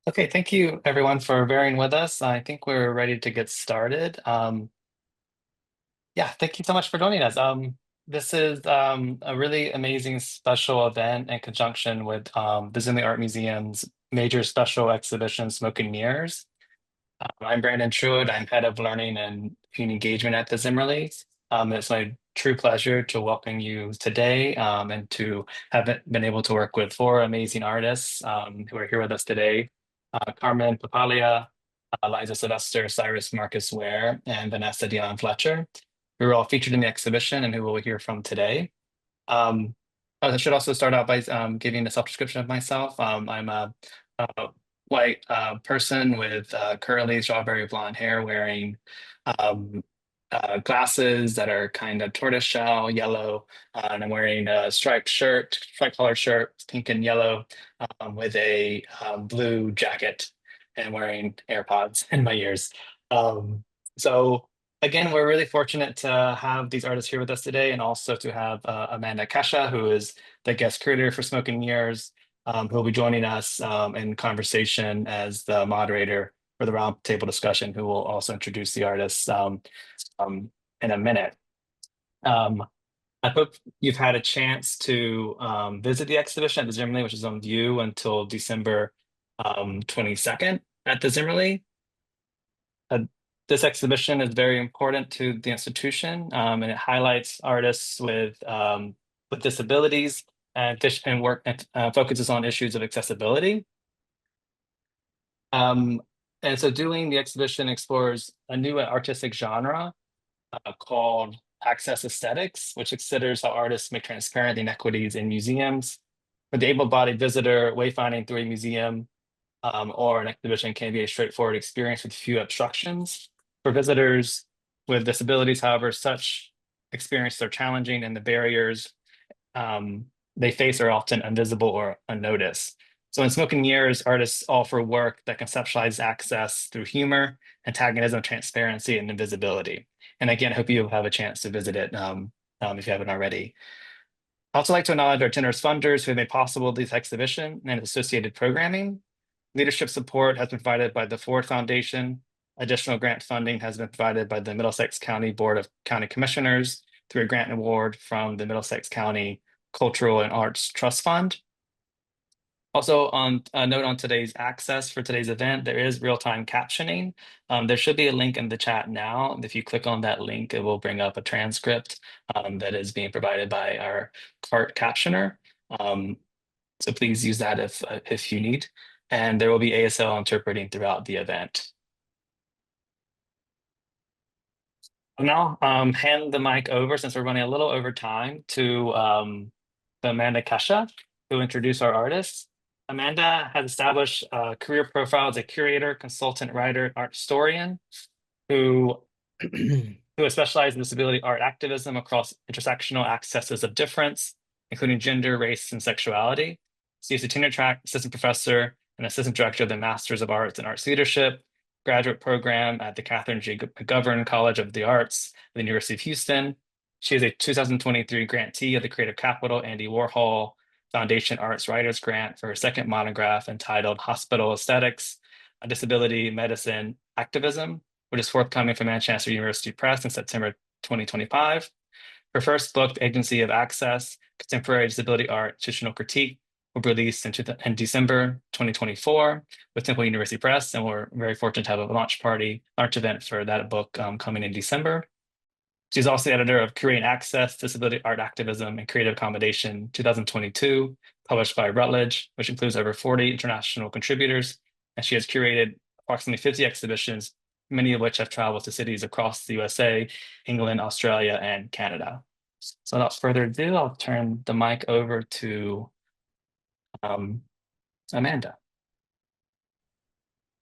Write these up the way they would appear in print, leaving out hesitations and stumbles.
Okay, thank you everyone for bearing with us. I think we're ready to get started. Yeah, thank you so much for joining us. This is a really amazing special event in conjunction with the Zimmerli Art Museum's major special exhibition, Smoke and Mirrors. I'm Brandon Truitt. I'm head of learning and community engagement at the Zimmerli. It's my true pleasure to welcome you today and to have been able to work with four amazing artists who are here with us today. Carmen, Papalia, Liza, Sylvestre, Syrus, Marcus Ware, and Vanessa, Dion, Fletcher, who are all featured in the exhibition and who we'll hear from today. Um, I should also start out by giving a self-description of myself. I'm a white person with curly strawberry blonde hair, wearing um, glasses that are kind of tortoiseshell yellow, and I'm wearing a striped shirt, striped collared shirt, pink and yellow, with a blue jacket, and wearing AirPods in my ears. Um, so. Again, we're really fortunate to have these artists here with us today and also to have Amanda Cachia, who is the guest curator for Smoke and Mirrors, who will be joining us in conversation as the moderator for the roundtable discussion, who will also introduce the artists in a minute. Um, I hope you've had a chance to visit the exhibition at the Zimmerli, which is on view until December 22nd at the Zimmerli. Uh, this exhibition is very important to the institution, and it highlights artists with disabilities and work and focuses on issues of accessibility. Um, and so, doing the exhibition explores a new artistic genre called access aesthetics, which considers how artists make transparent inequities in museums. For the able-bodied visitor, wayfinding through a museum or an exhibition can be a straightforward experience with few obstructions. For visitors with disabilities, however, such experiences are challenging and the barriers they face are often invisible or unnoticed. So in Smoke and Mirrors, artists offer work that conceptualizes access through humor, antagonism, transparency, and invisibility. And again, I hope you have a chance to visit it if you haven't already. I'd also like to acknowledge our generous funders who have made possible this exhibition and associated programming. Leadership support has been provided by the Ford Foundation. Additional grant funding has been provided by the Middlesex County Board of County Commissioners through a grant award from the Middlesex County Cultural and Arts Trust Fund. Also, on a note on today's access for today's event, there is real-time captioning. There should be a link in the chat now. If you click on that link, it will bring up a transcript that is being provided by our CART captioner. So please use that if you need. And there will be ASL interpreting throughout the event. I'll now hand the mic over, since we're running a little over time, to Amanda Cachia, who will introduce our artists. Amanda has established a career profile as a curator, consultant, writer, art historian, who who has specialized in disability art activism across intersectional accesses of difference, including gender, race, and sexuality. She is a tenure track assistant professor and assistant director of the Masters of Arts and Arts Leadership graduate program at the Catherine G. McGovern College of the Arts at the University of Houston. She is a 2023 grantee of the Creative Capital Andy Warhol Foundation Arts Writers Grant for her second monograph entitled Hospital Aesthetics, a Disability Medicine Activism, which is forthcoming from Manchester University Press in September 2025. Her first book, The Agency of Access, Contemporary Disability Art, Institutional Critique, will be released in December 2024 with Temple University Press, and we're very fortunate to have a launch event for that book coming in December. She's also the editor of Curating Access, Disability Art Activism, and Creative Accommodation 2022, published by Routledge, which includes over 40 international contributors. And she has curated approximately 50 exhibitions, many of which have traveled to cities across the USA, England, Australia, and Canada. So without further ado, I'll turn the mic over to Amanda.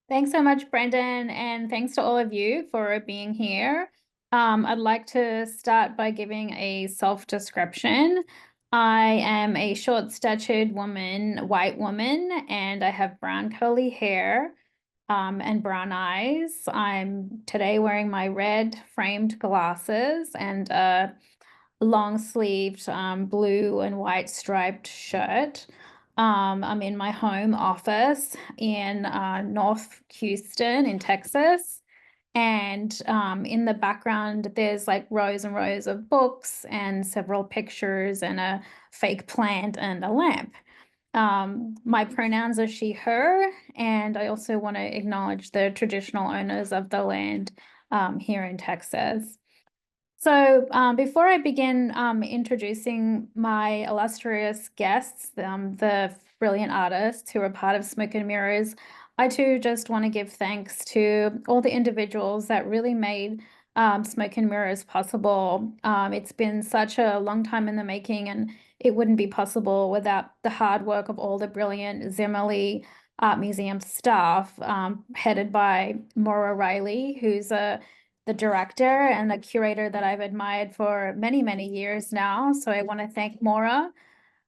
Thanks so much, Brendan, and thanks to all of you for being here. I'd like to start by giving a self-description. I am a short-statured woman, white woman, and I have brown curly hair and brown eyes. I'm today wearing my red framed glasses and a long-sleeved blue and white striped shirt. I'm in my home office in North Houston in Texas. And in the background, there's like rows and rows of books and several pictures and a fake plant and a lamp. My pronouns are she, her, and I also want to acknowledge the traditional owners of the land here in Texas. So before I begin introducing my illustrious guests, the brilliant artists who are part of Smoke and Mirrors, I too just want to give thanks to all the individuals that really made Smoke and Mirrors possible. It's been such a long time in the making, and it wouldn't be possible without the hard work of all the brilliant Zimmerli Art Museum staff, headed by Maura Riley, who's the director and the curator that I've admired for many, many years now. So I want to thank Maura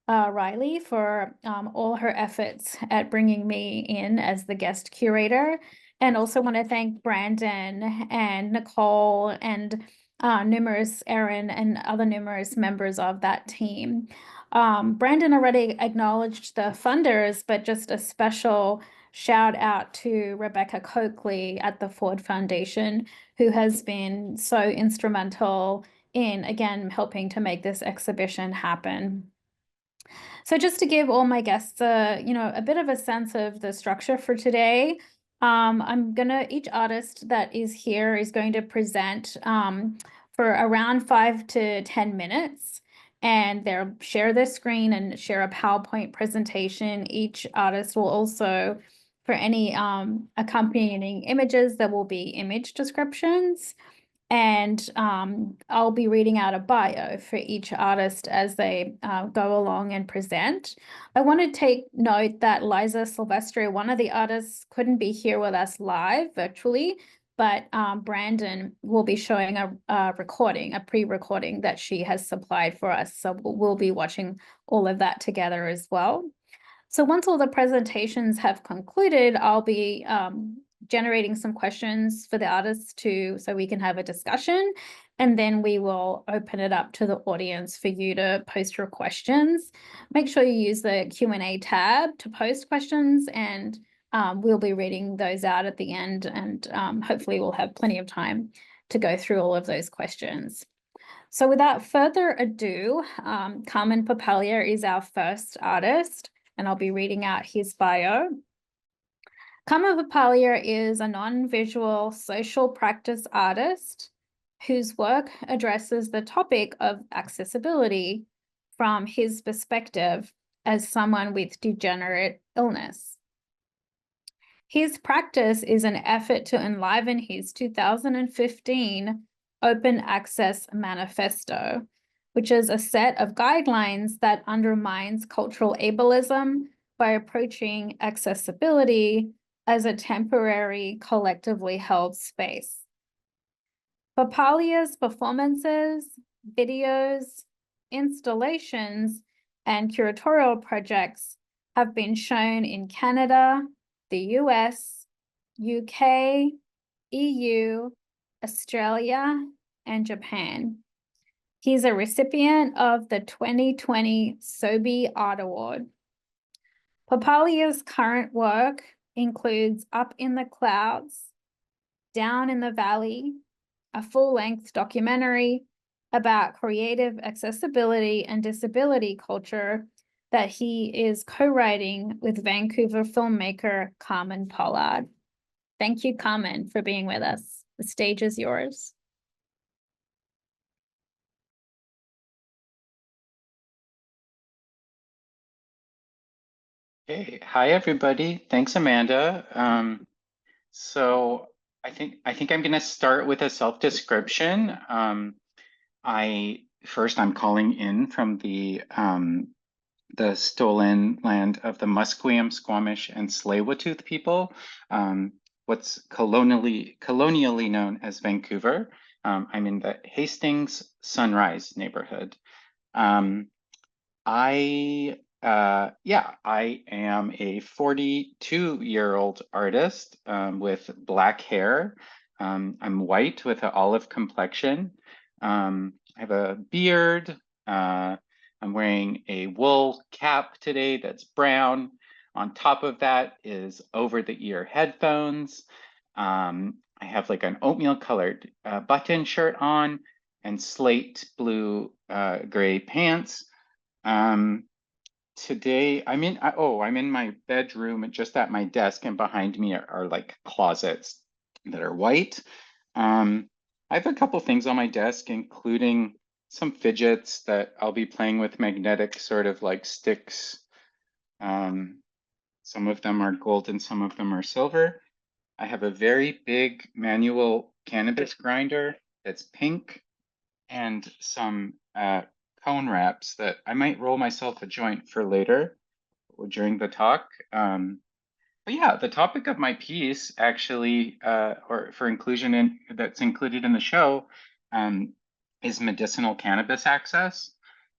Riley for all her efforts at bringing me in as the guest curator. And also want to thank Brandon and Nicole and numerous Erin and other numerous members of that team. Brandon already acknowledged the funders, but just a special shout out to Rebecca Coakley at the Ford Foundation, who has been so instrumental in, again, helping to make this exhibition happen. So just to give all my guests a bit of a sense of the structure for today, each artist that is here is going to present for around 5 to 10 minutes, and they'll share their screen and share a PowerPoint presentation. Each artist will also, for any accompanying images, there will be image descriptions. And I'll be reading out a bio for each artist as they go along and present. I want to take note that Liza Sylvestre, one of the artists, couldn't be here with us live virtually, but Brandon will be showing a recording, a pre-recording that she has supplied for us. So we'll be watching all of that together as well. So once all the presentations have concluded, I'll be generating some questions for the artists so we can have a discussion, and then we will open it up to the audience for you to post your questions. Make sure you use the Q&A tab to post questions, and we'll be reading those out at the end, and hopefully we'll have plenty of time to go through all of those questions. So without further ado, Carmen Papalia is our first artist, and I'll be reading out his bio. Carmen Papalia is a non-visual social practice artist whose work addresses the topic of accessibility from his perspective as someone with degenerate illness. His practice is an effort to enliven his 2015 Open Access Manifesto, which is a set of guidelines that undermines cultural ableism by approaching accessibility as a temporary, collectively held space. Papalia's performances, videos, installations, and curatorial projects have been shown in Canada, the US, UK, EU, Australia, and Japan. He's a recipient of the 2020 Sobey Art Award. Papalia's current work includes Up in the Clouds, Down in the Valley, a full-length documentary about creative accessibility and disability culture that he is co-writing with Vancouver filmmaker Carmen Pollard. Thank you, Carmen, for being with us. The stage is yours. Hey, hi everybody. Thanks, Amanda. So I think I'm going to start with a self-description. I'm calling in from the stolen land of the Musqueam, Squamish, and Tsleil-Waututh people, what's colonially known as Vancouver. I'm in the Hastings Sunrise neighborhood. I am a 42-year-old artist with black hair. I'm white with an olive complexion. I have a beard. I'm wearing a wool cap today that's brown. On top of that is over-the-ear headphones. I have like an oatmeal colored button shirt on and slate blue gray pants. Today I'm in my bedroom just at my desk, and behind me are like closets that are white. I have a couple things on my desk, including some fidgets that I'll be playing with, magnetic sort of like sticks. Some of them are gold and some of them are silver. I have a very big manual cannabis grinder that's pink, and some cone wraps that I might roll myself a joint for later or during the talk. But yeah, the topic of my piece actually, or for inclusion in that's included in the show, is medicinal cannabis access.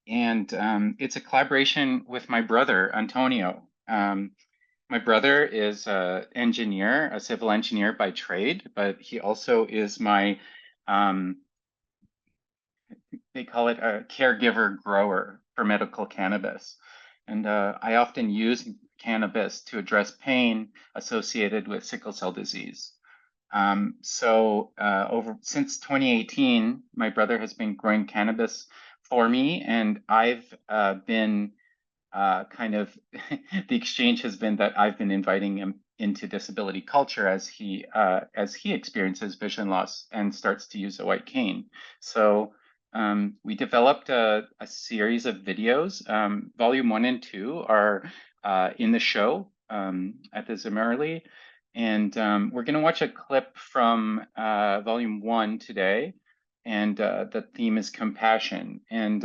And it's a collaboration with my brother, Antonio. My brother is an engineer, a civil engineer by trade, but he also is my, they call it a caregiver grower for medical cannabis. And I often use cannabis to address pain associated with sickle cell disease. Since 2018, my brother has been growing cannabis for me, and I've been the exchange has been that I've been inviting him into disability culture as he experiences vision loss and starts to use a white cane. So we developed a series of videos. Volume 1 and 2 are in the show at the Zimmerli. And we're going to watch a clip from Volume 1 today. And the theme is compassion. And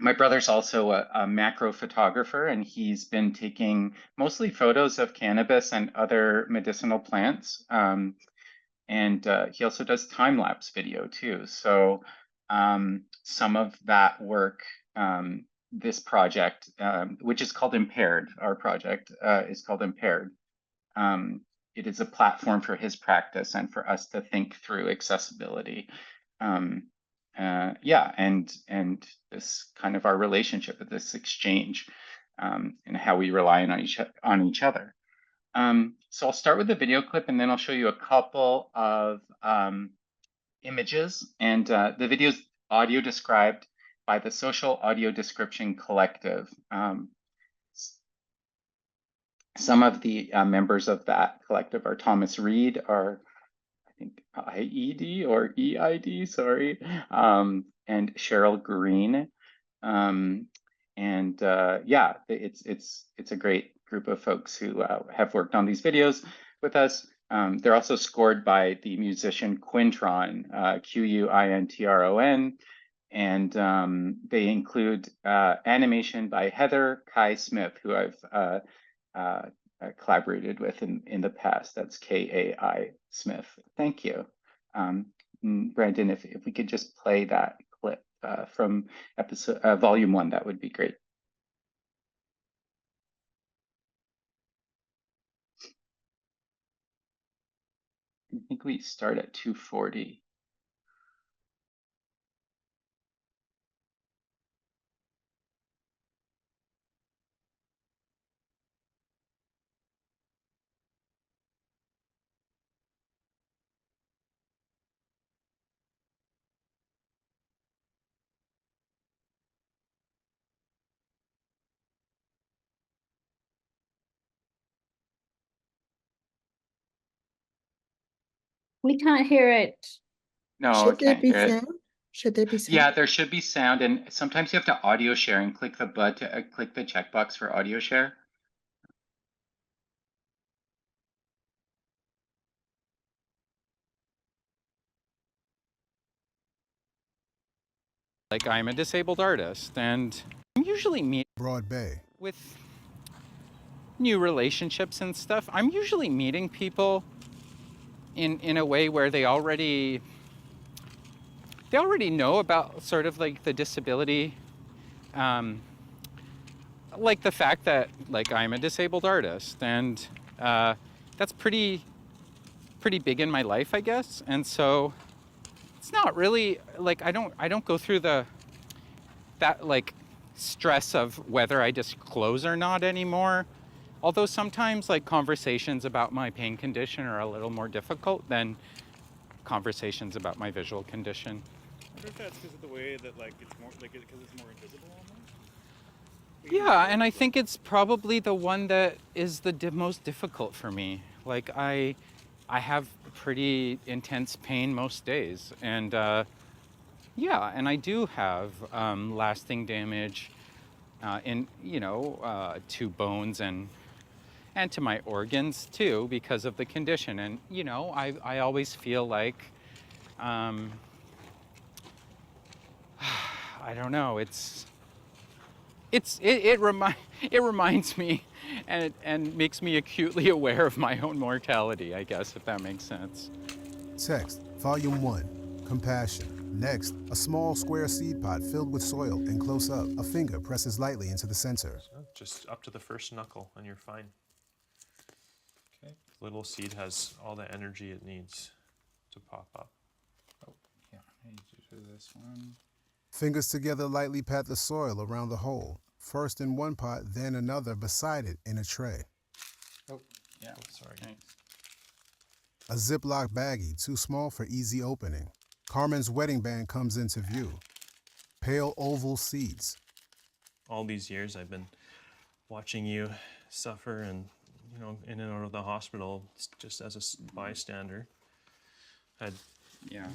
my brother's also a macro photographer, and he's been taking mostly photos of cannabis and other medicinal plants. And he also does time-lapse video too. So some of that work, this project, which is called Impaired, our project is called Impaired. It is a platform for his practice and for us to think through accessibility. Yeah, and this kind of our relationship, this exchange, and how we rely on each other. So I'll start with the video clip, and then I'll show you a couple of images. And the video is audio described by the Social Audio Description Collective. Some of the members of that collective are Thomas Reed, our I think IED or EID, sorry, and Cheryl Green. Yeah, it's a great group of folks who have worked on these videos with us. They're also scored by the musician Quintron, Quintron, and they include animation by Heather Kai Smith, who I've collaborated with in the past. That's Kai Smith. Thank you. Brandon, if we could just play that clip from volume 1, that would be great. I think we start at 2:40. We can't hear it. No, I Should there can't be hear it. sound? Should there be sound? Yeah, there should be sound, and sometimes you have to audio share and click the button, click the checkbox for audio share. Like, I'm a disabled artist, and I'm usually meeting Broad Bay with new relationships and stuff. I'm usually meeting people in a way where they already know about sort of like the disability, like the fact that like I'm a disabled artist, and that's pretty big in my life, I guess. And so it's not really like I don't go through the that like stress of whether I disclose or not anymore. Although sometimes like conversations about my pain condition are a little more difficult than conversations about my visual condition. I wonder if that's because of the way that like it's more like because it's more invisible almost. Yeah, and I think it's probably the one that is the most difficult for me. Like I have pretty intense pain most days, and yeah, and I do have lasting damage to bones and to my organs too because of the condition. And I always feel like I don't know. It reminds me and makes me acutely aware of my own mortality, I guess, if that makes sense. Text, Volume 1, Compassion. Next, a small square seed pod filled with soil, and close up, a finger presses lightly into the center. So just up to the first knuckle and you're fine. Okay. The little seed has all the energy it needs to pop up. Oh, yeah, I need to do this one. Fingers together lightly pat the soil around the hole, first in one pot, then another beside it in a tray. Oh, yeah. Oh, sorry. Thanks. A Ziploc baggie too small for easy opening. Carmen's wedding band comes into view. Pale oval seeds. All these years I've been watching you suffer and, in and out of the hospital just as a bystander. I had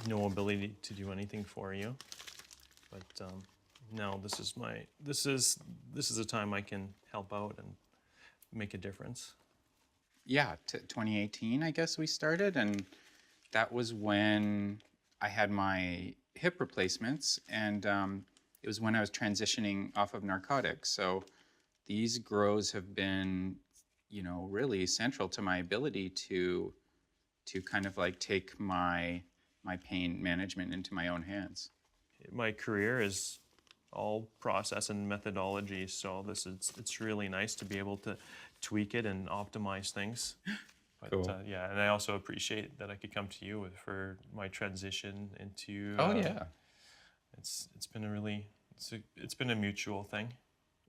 no ability to do anything for you. But now this is a time I can help out and make a difference. Yeah, 2018, I guess we started, and that was when I had my hip replacements, and it was when I was transitioning off of narcotics. So these grows have been, really central to my ability to kind of like take my pain management into my own hands. My career is all process and methodology, so it's really nice to be able to tweak it and optimize things. But, cool. Yeah, and I also appreciate that I could come to you for my transition into. Oh yeah, it's been a mutual thing.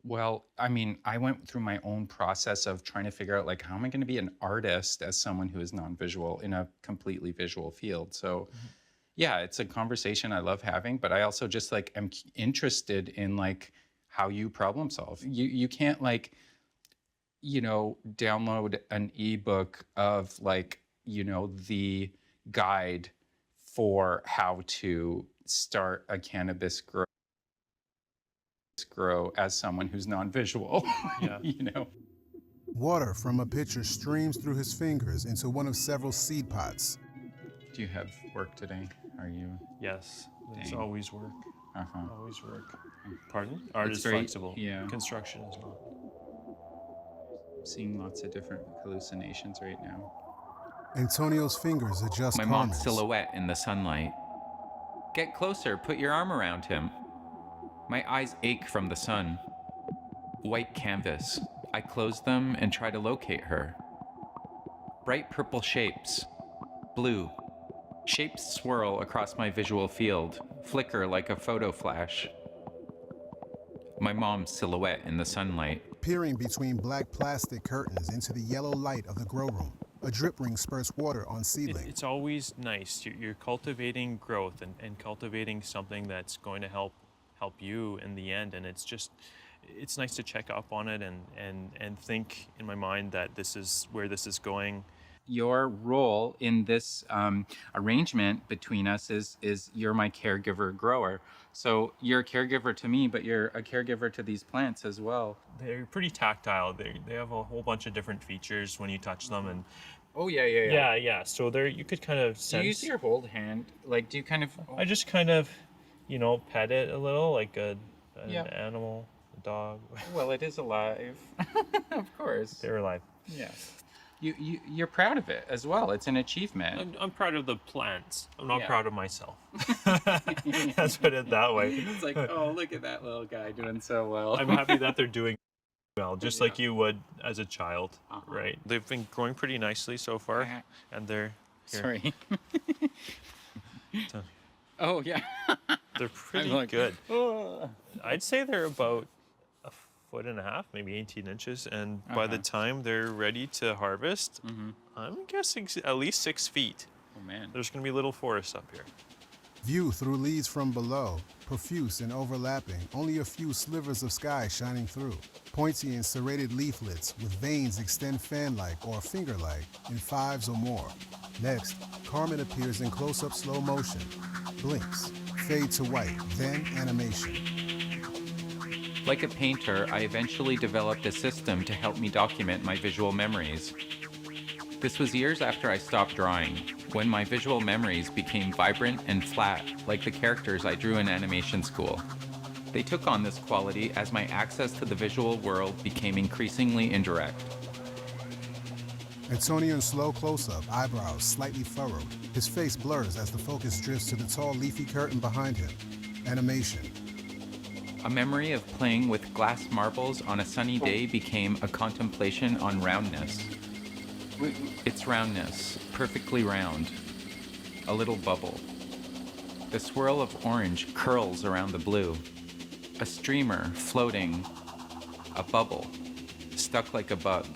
Well, I mean, I went through my own process of trying to figure out like how am I going to be an artist as someone who is non-visual in a completely visual field. So. Yeah, it's a conversation I love having, but I also just like am interested in like how you problem solve. You can't like, download an ebook of like, the guide for how to start a cannabis grow as someone who's non-visual. Yeah. Water from a pitcher streams through his fingers into one of several seed pots. Do you have work today? Are you? Yes, it's Dang. always work. Uh-huh. Always work. Pardon? Art It's is very- flexible. yeah. Construction is not. I'm seeing lots of different hallucinations right now. Antonio's fingers adjust My Carmen's. mom's silhouette in the sunlight. Get closer, put your arm around him. My eyes ache from the sun. White canvas. I close them and try to locate her. Bright purple shapes. Blue. Shapes swirl across my visual field, flicker like a photo flash. My mom's silhouette in the sunlight. Peering between black plastic curtains into the yellow light of the grow room. A drip ring spurts water on seedlings. It's always nice. You're cultivating growth and cultivating something that's going to help you in the end. And it's nice to check up on it and think in my mind that this is where this is going. Your role in this arrangement between us is you're my caregiver grower. So you're a caregiver to me, but you're a caregiver to these plants as well. They're pretty tactile. They have a whole bunch of different features when you touch them. And Oh yeah. yeah. So you could kind of Do sense. you use your hold hand? Like, do you kind of? I just kind of, pet it a little like an Yeah. animal, a dog. Well, it is alive. Of course. They're alive. Yeah. You're proud of it as well. It's an achievement. I'm proud of the plants. I'm not Yeah. proud of myself. Let's put it that way. It's like, oh, look at that little guy doing so well. I'm happy that they're doing well, just like you would as a child, Uh-huh. right? They've been growing pretty nicely so far, and they're here. Sorry. So- Oh yeah. They're pretty like, good. "Oh." I'd say they're about 1.5 feet, maybe 18 inches, and by the time they're ready to harvest, I'm guessing at least 6 feet. Oh man. There's going to be little forests up here. View through leaves from below, profuse and overlapping, only a few slivers of sky shining through. Pointy and serrated leaflets with veins extend fan-like or finger-like in fives or more. Next, Carmen appears in close-up slow motion, blinks, fade to white, then animation. Like a painter, I eventually developed a system to help me document my visual memories. This was years after I stopped drawing, when my visual memories became vibrant and flat, like the characters I drew in animation school. They took on this quality as my access to the visual world became increasingly indirect. Antonio in slow close-up, eyebrows slightly furrowed. His face blurs as the focus drifts to the tall leafy curtain behind him. Animation. A memory of playing with glass marbles on a sunny day became a contemplation on roundness. Its roundness, perfectly round. A little bubble. The swirl of orange curls around the blue. A streamer floating. A bubble, stuck like a bug.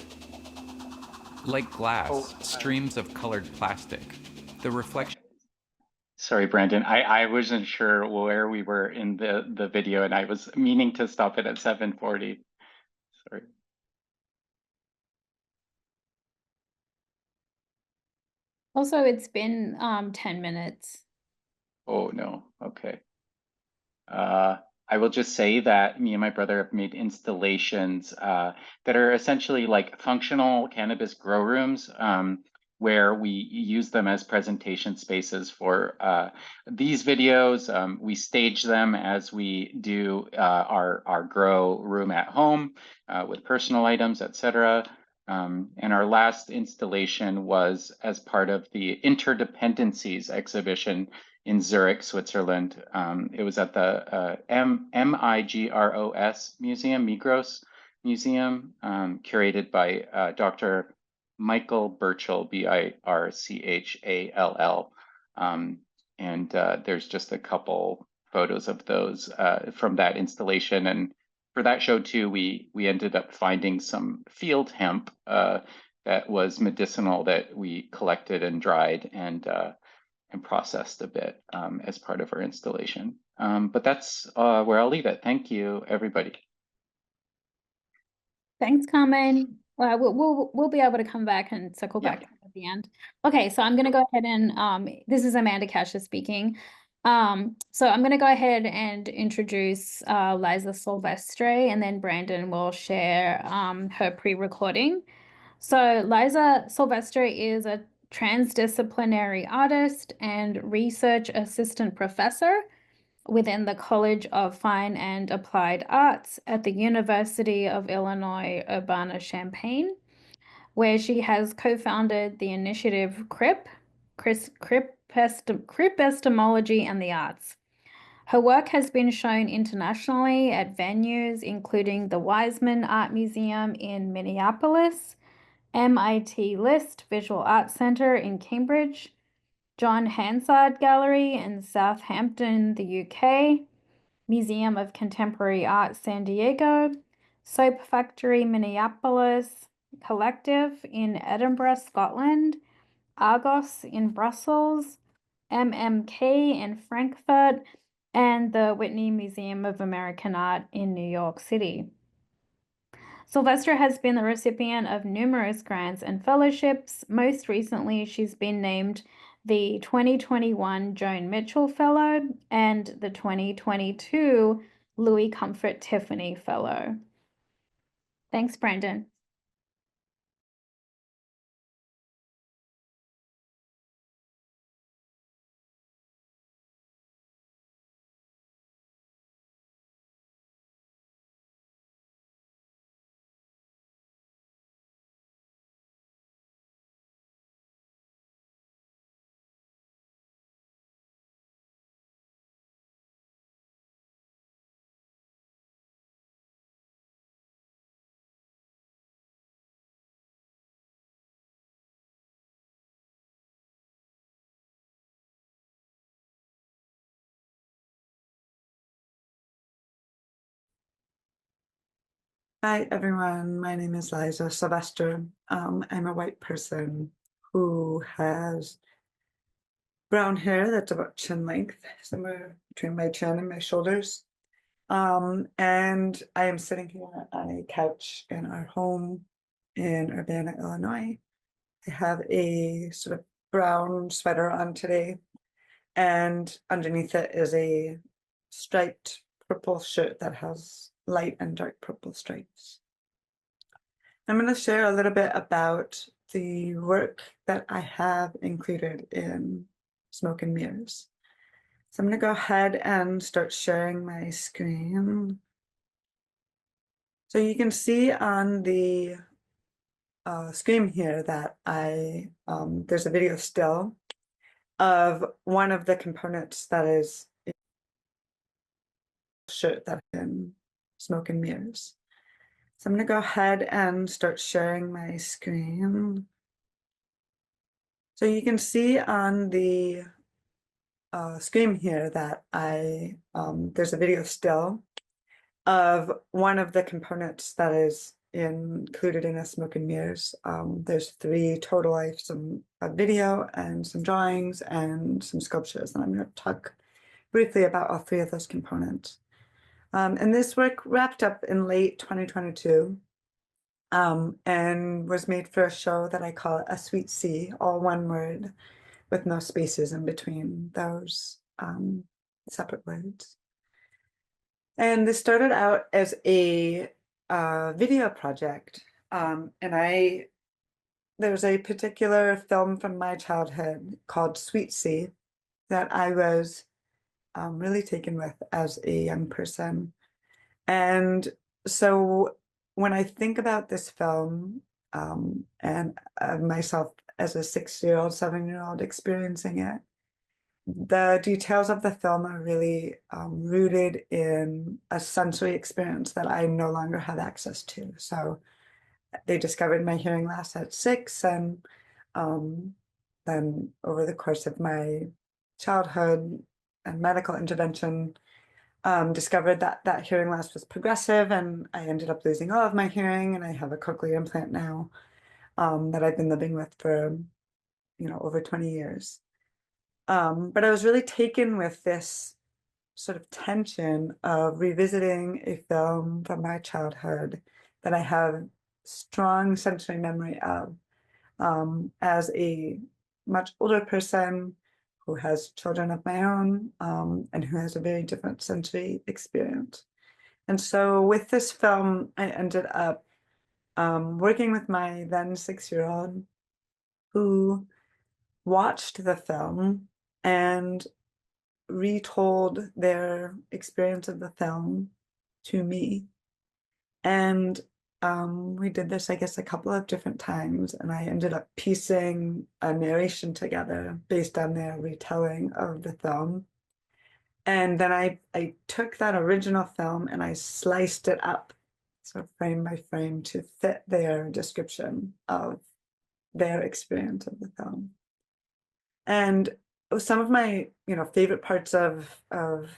Like glass, streams of colored plastic. The reflection. Sorry, Brandon. I wasn't sure where we were in the video, and I was meaning to stop it at 7:40. Sorry. Also, it's been 10 minutes. Oh no. Okay. I will just say that me and my brother have made installations that are essentially like functional cannabis grow rooms, where we use them as presentation spaces for these videos. We stage them as we do our grow room at home with personal items, etc. And our last installation was as part of the Interdependencies exhibition in Zurich, Switzerland. It was at the MIGROS Museum, Migros Museum, curated by Dr. Michael Birchall, Birchall. And there's just a couple photos of those from that installation. And for that show too, we ended up finding some field hemp that was medicinal that we collected and dried and processed a bit as part of our installation. But that's where I'll leave it. Thank you, everybody. Thanks, Carmen. We'll be able to come back and circle back at the end. Okay, so I'm going to go ahead and this is Amanda Cachia speaking. So I'm going to go ahead and introduce Liza Sylvestre, and then Brandon will share her pre-recording. So Liza Sylvestre is a transdisciplinary artist and research assistant professor within the College of Fine and Applied Arts at the University of Illinois Urbana-Champaign, where she has co-founded the initiative Cripestomology and the Arts. Her work has been shown internationally at venues including the Wiseman Art Museum in Minneapolis, MIT List Visual Arts Center in Cambridge, John Hansard Gallery in Southampton, the UK, Museum of Contemporary Art San Diego, Soap Factory Minneapolis, Collective in Edinburgh, Scotland, Argos in Brussels, MMK in Frankfurt, and the Whitney Museum of American Art in New York City. Sylvestre has been the recipient of numerous grants and fellowships. Most recently, she's been named the 2021 Joan Mitchell Fellow and the 2022 Louis Comfort Tiffany Fellow. Thanks, Brandon. Hi, everyone. My name is Liza Sylvestre. I'm a white person who has brown hair that's about chin length, somewhere between my chin and my shoulders. And I am sitting here on a couch in our home in Urbana, Illinois. I have a sort of brown sweater on today, and underneath it is a striped purple shirt that has light and dark purple stripes. I'm going to share a little bit about the work that I have included in Smoke and Mirrors. So I'm going to go ahead and start sharing my screen. So you can see on the screen here that there's a video still of one of the components that is in the shirt that in Smoke and Mirrors. So I'm going to go ahead and start sharing my screen. So you can see on the screen here that there's a video still of one of the components that is included in a Smoke and Mirrors. There's 3 total. I have a video and some drawings and some sculptures, and I'm going to talk briefly about all 3 of those components. And this work wrapped up in late 2022 and was made for a show that I call A Sweet Sea, all one word with no spaces in between those separate words. And this started out as a video project. And there's a particular film from my childhood called Sweet Sea that I was really taken with as a young person. And so when I think about this film and myself as a 6-year-old, 7-year-old experiencing it, the details of the film are really rooted in a sensory experience that I no longer have access to. So they discovered my hearing loss at 6, and then over the course of my childhood and medical intervention, discovered that that hearing loss was progressive, and I ended up losing all of my hearing, and I have a cochlear implant now that I've been living with for, over 20 years. But I was really taken with this sort of tension of revisiting a film from my childhood that I have strong sensory memory of as a much older person who has children of my own and who has a very different sensory experience. And so with this film, I ended up working with my then 6-year-old who watched the film and retold their experience of the film to me. And we did this, I guess, a couple of different times, and I ended up piecing a narration together based on their retelling of the film. And then I took that original film and I sliced it up, sort of frame by frame, to fit their description of their experience of the film. And some of my, favorite parts of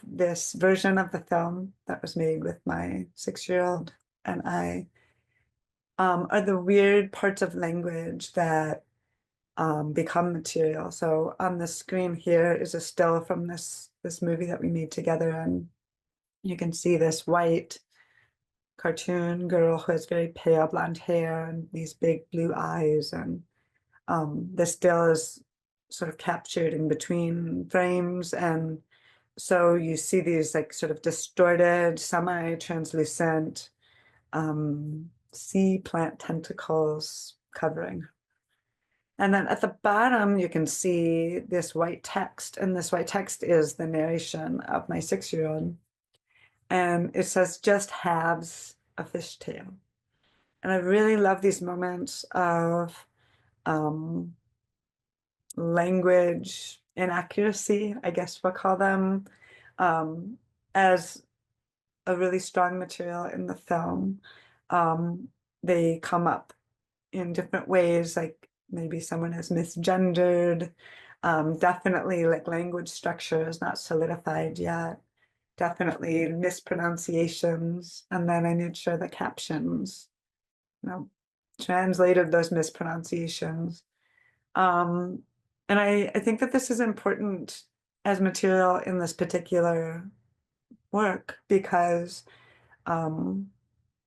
this version of the film that was made with my 6-year-old and I are the weird parts of language that become material. So on the screen here is a still from this movie that we made together, and you can see this white cartoon girl who has very pale blonde hair and these big blue eyes, and the still is sort of captured in between frames, and so you see these like sort of distorted, semi-translucent sea plant tentacles covering. And then at the bottom, you can see this white text, and this white text is the narration of my 6-year-old. And it says, "Just halves a fishtail." And I really love these moments of language inaccuracy, I guess we'll call them, as a really strong material in the film. They come up in different ways, like maybe someone is misgendered, definitely like language structure is not solidified yet. definitely mispronunciations, and then I made sure the captions, translated those mispronunciations. And I think that this is important as material in this particular work because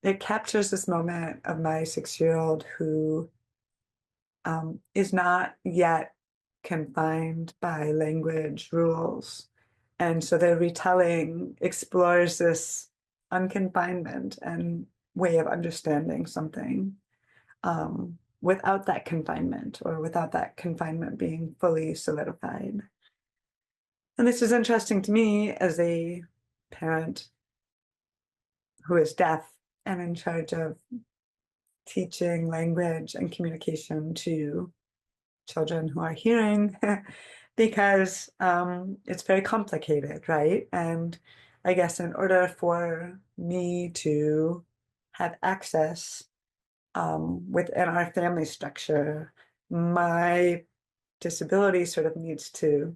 it captures this moment of my 6-year-old who is not yet confined by language rules. And so their retelling explores this unconfinement and way of understanding something without that confinement, or without that confinement being fully solidified. And this is interesting to me as a parent who is deaf and in charge of teaching language and communication to children who are hearing, because it's very complicated, right? And I guess in order for me to have access within our family structure, my disability sort of needs to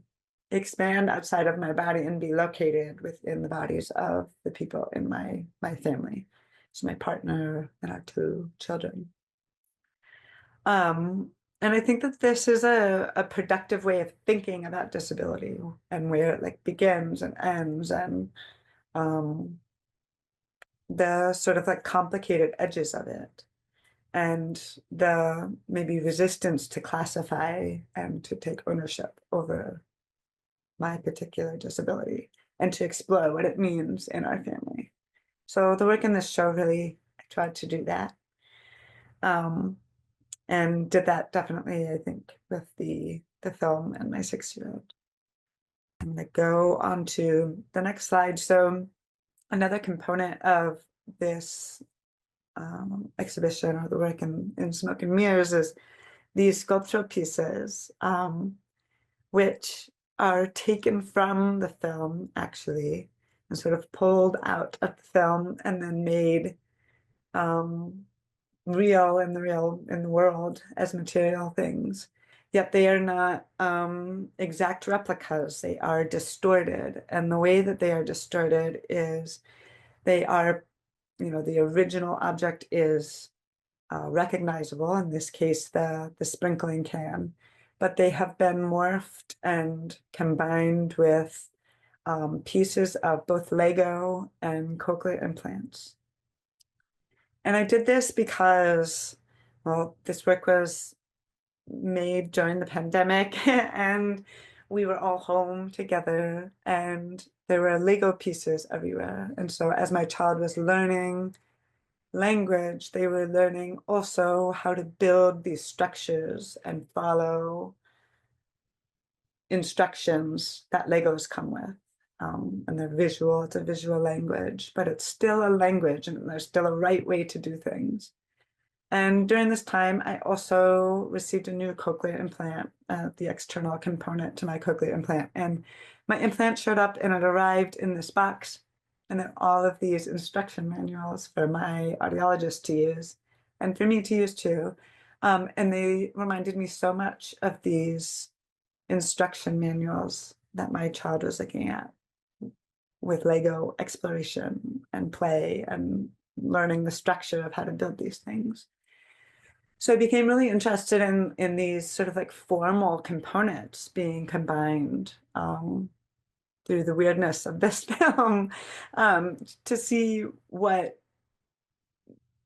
expand outside of my body and be located within the bodies of the people in my family. So my partner and our 2 children. And I think that this is a productive way of thinking about disability and where it like begins and ends, and the sort of like complicated edges of it, and the maybe resistance to classify and to take ownership over my particular disability and to explore what it means in our family. So the work in this show really tried to do that. And did that definitely, I think, with the film and my 6-year-old. I'm going to go on to the next slide. So another component of this exhibition, or the work in Smoke and Mirrors, is these sculptural pieces, which are taken from the film, actually, and sort of pulled out of the film and then made real in the world as material things. Yet they are not exact replicas. They are distorted, and the way that they are distorted is they are, the original object is recognizable, in this case the sprinkling can, but they have been morphed and combined with pieces of both Lego and cochlear implants. And I did this because, well, this work was made during the pandemic and we were all home together and there were Lego pieces everywhere. And so as my child was learning language, they were learning also how to build these structures and follow instructions that Legos come with. And they're visual, it's a visual language, but it's still a language and there's still a right way to do things. And during this time, I also received a new cochlear implant, the external component to my cochlear implant. And my implant showed up and it arrived in this box. And then all of these instruction manuals for my audiologist to use and for me to use too. And they reminded me so much of these instruction manuals that my child was looking at with Lego exploration and play and learning the structure of how to build these things. So I became really interested in these sort of like formal components being combined through the weirdness of this film to see what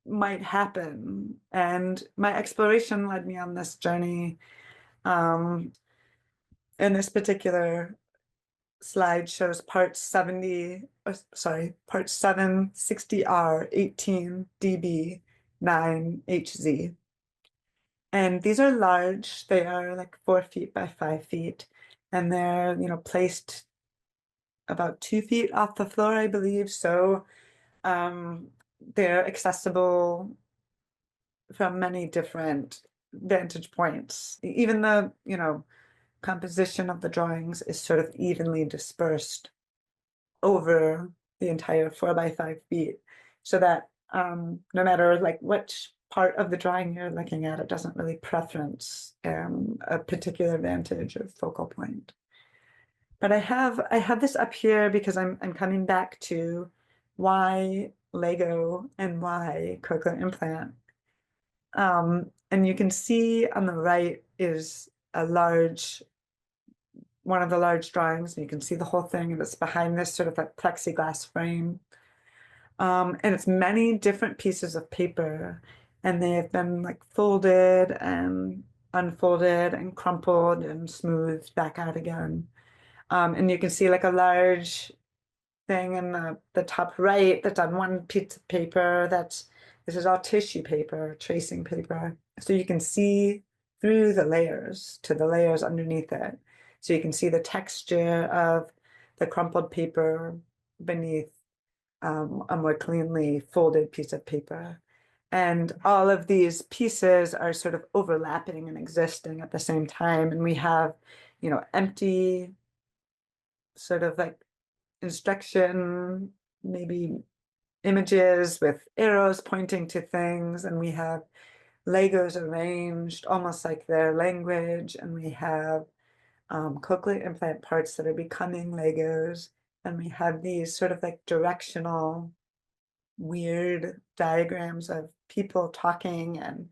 might happen. And my exploration led me on this journey. In this particular slide shows part 7, 60R, 18 dB, 9 HZ. And these are large. They are like 4 feet by 5 feet. And they're, placed about 2 feet off the floor, I believe. So they're accessible from many different vantage points. Even the, composition of the drawings is sort of evenly dispersed over the entire 4 by 5 feet, so that no matter like which part of the drawing you're looking at, it doesn't really preference a particular vantage or focal point. But I have this up here because I'm coming back to why Lego and why cochlear implant. And you can see on the right is one of the large drawings, and you can see the whole thing, and it's behind this sort of like plexiglass frame. And it's many different pieces of paper, and they have been like folded and unfolded and crumpled and smoothed back out again. And you can see like a large thing in the top right that's on one piece of paper. This is all tissue paper, tracing paper. So you can see through the layers to the layers underneath it. So you can see the texture of the crumpled paper beneath a more cleanly folded piece of paper. And all of these pieces are sort of overlapping and existing at the same time. And we have, empty sort of like instruction, maybe images with arrows pointing to things, and we have Legos arranged almost like their language, and we have cochlear implant parts that are becoming Legos, and we have these sort of like directional weird diagrams of people talking, and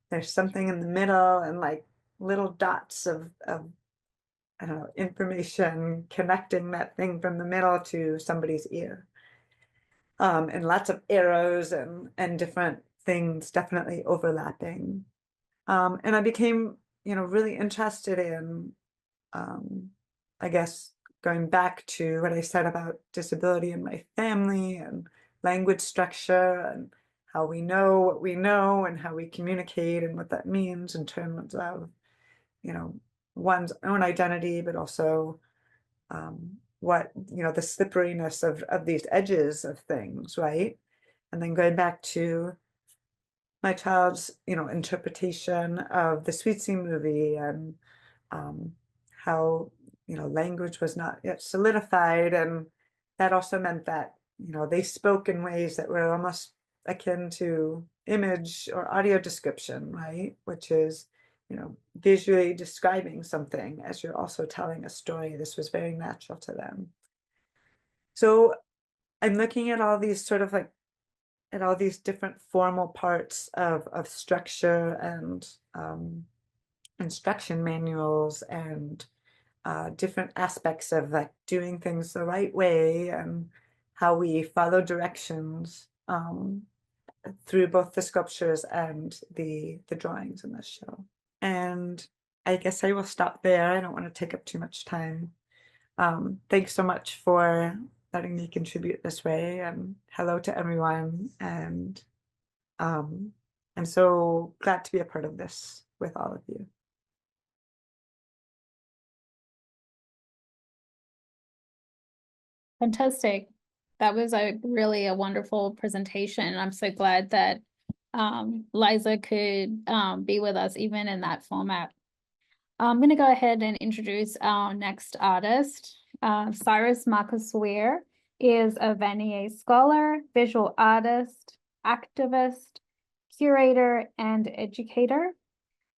there's something in the middle and like little dots of I don't know, information connecting that thing from the middle to somebody's ear. And lots of arrows and different things definitely overlapping. And I became, really interested in, I guess, going back to what I said about disability in my family and language structure and how we know what we know and how we communicate and what that means in terms of, one's own identity, but also what, the slipperiness of these edges of things, right? And then going back to my child's, interpretation of the Sweet Sea movie and how, language was not yet solidified. And that also meant that, they spoke in ways that were almost akin to image or audio description, right? Which is, visually describing something as you're also telling a story. This was very natural to them. So I'm looking at all these sort of like, at all these different formal parts of structure and instruction manuals and different aspects of like doing things the right way and how we follow directions through both the sculptures and the drawings in this show. And I guess I will stop there. I don't want to take up too much time. Thanks so much for letting me contribute this way, and hello to everyone. And I'm so glad to be a part of this with all of you. Fantastic. That was really a wonderful presentation. I'm so glad that Liza could be with us even in that format. I'm going to go ahead and introduce our next artist. Syrus Marcus Ware is a Vanier scholar, visual artist, activist, curator, and educator.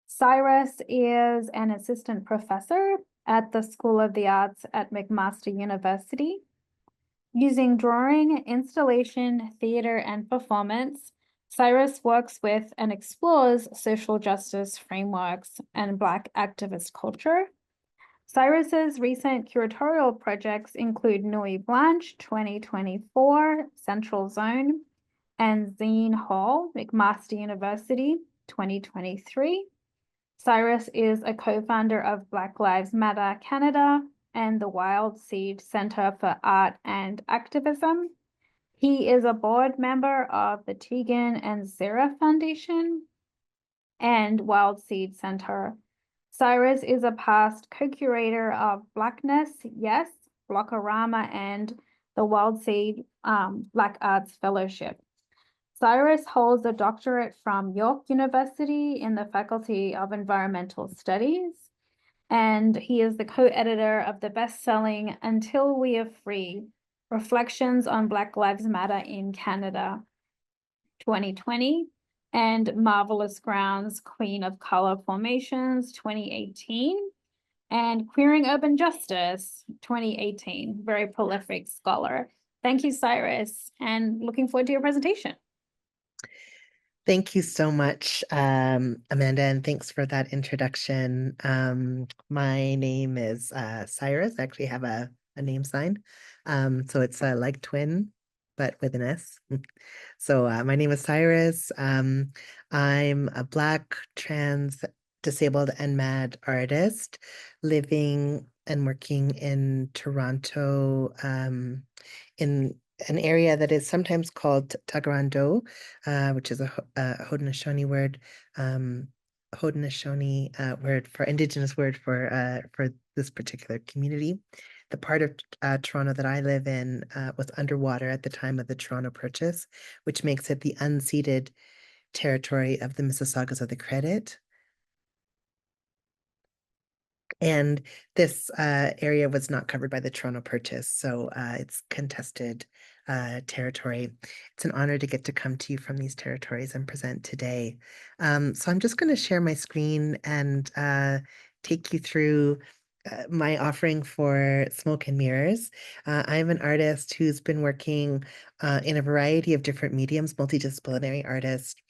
Syrus is an assistant professor at the School of the Arts at McMaster University. Using drawing, installation, theater, and performance, Syrus works with and explores social justice frameworks and Black activist culture. Syrus's recent curatorial projects include Nuit Blanche 2024, Central Zone, and Zine Hall, McMaster University 2023. Syrus is a co-founder of Black Lives Matter Canada and the Wild Seed Center for Art and Activism. He is a board member of the Tegan and Zara Foundation and Wild Seed Center. Syrus is a past co-curator of Blackness, Yes, Blockorama, and the Wild Seed Black Arts Fellowship. Syrus holds a doctorate from York University in the Faculty of Environmental Studies, and he is the co-editor of the best-selling Until We Are Free, Reflections on Black Lives Matter in Canada, 2020, and Marvelous Grounds, Queen of Color Formations, 2018. and Queering Urban Justice 2018. Very prolific scholar. Thank you, Syrus, and looking forward to your presentation. Thank you so much, Amanda, and thanks for that introduction. My name is Syrus. I actually have a name sign. So it's like twin, but with an S. So my name is Syrus. I'm a Black, trans, disabled, and mad artist living and working in Toronto, in an area that is sometimes called Tagarando, which is a Haudenosaunee word, Haudenosaunee word for Indigenous word for this particular community. The part of Toronto that I live in was underwater at the time of the Toronto Purchase, which makes it the unceded territory of the Mississaugas of the Credit. And this area was not covered by the Toronto Purchase, so it's contested territory. It's an honor to get to come to you from these territories and present today. So I'm just going to share my screen and take you through my offering for Smoke and Mirrors. I'm an artist who's been working in a variety of different mediums, multidisciplinary artist,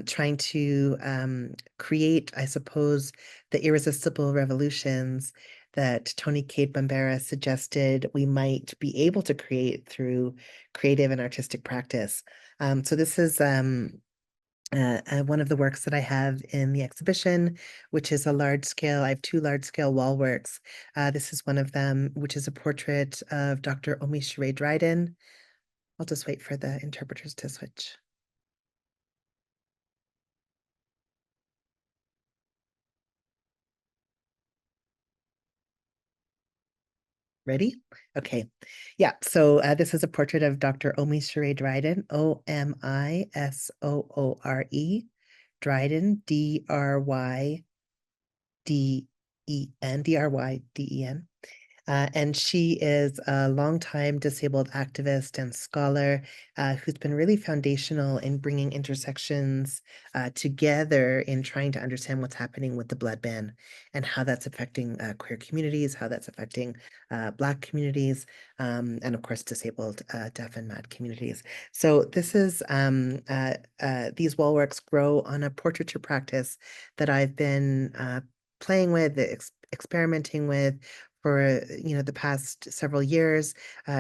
trying to create, I suppose, the irresistible revolutions that Tony Cade Bambara suggested we might be able to create through creative and artistic practice. So this is one of the works that I have in the exhibition, which is a large scale. I have two large scale wall works. This is one of them, which is a portrait of Dr. Omi Shure Dryden. I'll just wait for the interpreters to switch. Ready? Okay. Yeah. So this is a portrait of Dr. Omi Shure Dryden, Omisoore, Dryden, Dryden. And she is a longtime disabled activist and scholar who's been really foundational in bringing intersections together in trying to understand what's happening with the blood ban and how that's affecting queer communities, how that's affecting Black communities, and of course, disabled, deaf and mad communities. So this is, these wall works grow on a portraiture practice that I've been playing with, experimenting with for the past several years,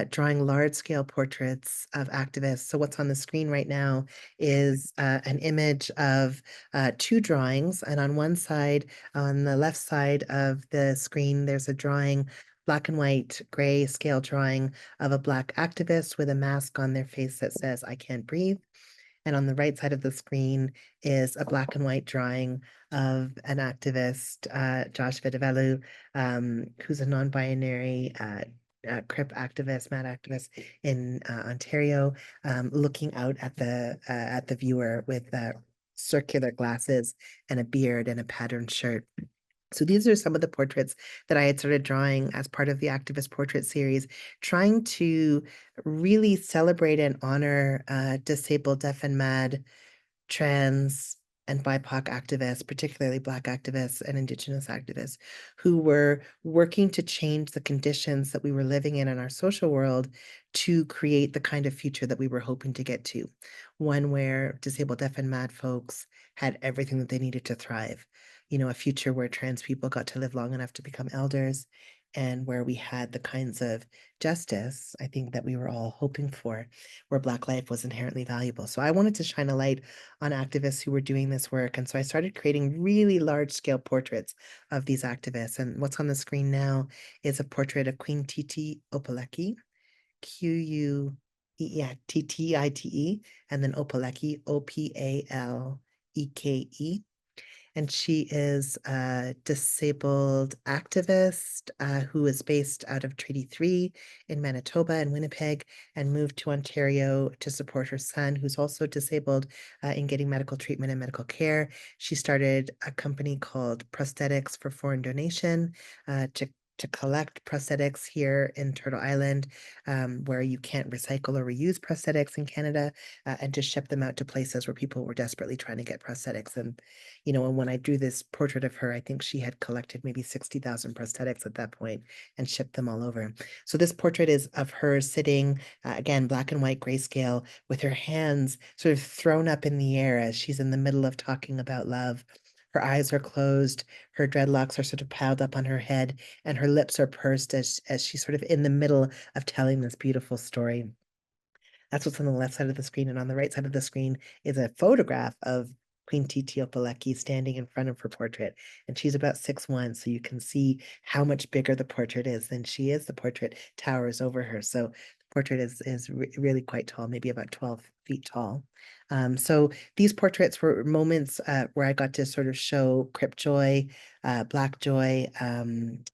drawing large-scale portraits of activists. So what's on the screen right now is an image of two drawings, and on one side, on the left side of the screen, there's a drawing, black and white gray scale drawing of a Black activist with a mask on their face that says, "I can't breathe." And on the right side of the screen is a black and white drawing of an activist, Josh Vidavelu, who's a non-binary CRIP activist, mad activist in Ontario, looking out at the viewer with circular glasses and a beard and a patterned shirt. So these are some of the portraits that I had started drawing as part of the Activist Portrait series, trying to really celebrate and honor disabled, deaf and mad, trans, and BIPOC activists, particularly Black activists and Indigenous activists, who were working to change the conditions that we were living in our social world to create the kind of future that we were hoping to get to. One where disabled, deaf, and mad folks had everything that they needed to thrive. A future where trans people got to live long enough to become elders, and where we had the kinds of justice, I think, that we were all hoping for, where Black life was inherently valuable. So I wanted to shine a light on activists who were doing this work. And so I started creating really large-scale portraits of these activists. And what's on the screen now is a portrait of Queen Titi Opaleke, Ttite, and then Opaleke, Opaleke. And she is a disabled activist who is based out of Treaty 3 in Manitoba and Winnipeg, and moved to Ontario to support her son, who's also disabled, in getting medical treatment and medical care. She started a company called Prosthetics for Foreign Donation to to collect prosthetics here in Turtle Island, where you can't recycle or reuse prosthetics in Canada, and to ship them out to places where people were desperately trying to get prosthetics. And, and when I drew this portrait of her, I think she had collected maybe 60,000 prosthetics at that point and shipped them all over. So this portrait is of her sitting, again, black and white grayscale, with her hands sort of thrown up in the air as she's in the middle of talking about love. Her eyes are closed, her dreadlocks are sort of piled up on her head, and her lips are pursed as she's sort of in the middle of telling this beautiful story. That's what's on the left side of the screen. And on the right side of the screen is a photograph of Queen Titiopaleki standing in front of her portrait. And she's about 6'1", so you can see how much bigger the portrait is than she is. The portrait towers over her. So the portrait is really quite tall, maybe about 12 feet tall. So these portraits were moments where I got to sort of show Crip Joy, Black Joy,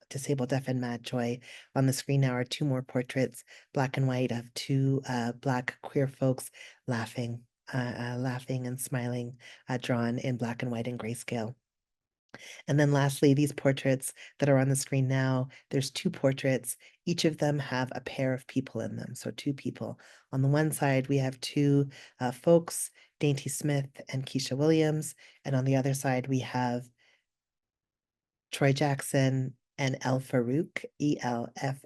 Disabled Deaf and Mad Joy. On the screen now are two more portraits, black and white, of two Black queer folks laughing and smiling, drawn in black and white and grayscale. And then lastly, these portraits that are on the screen now, there's two portraits. Each of them have a pair of people in them. So two people. On the one side, we have two folks, Dainty Smith and Keisha Williams. And on the other side, we have Troy Jackson and El Farouk, Elfarouk,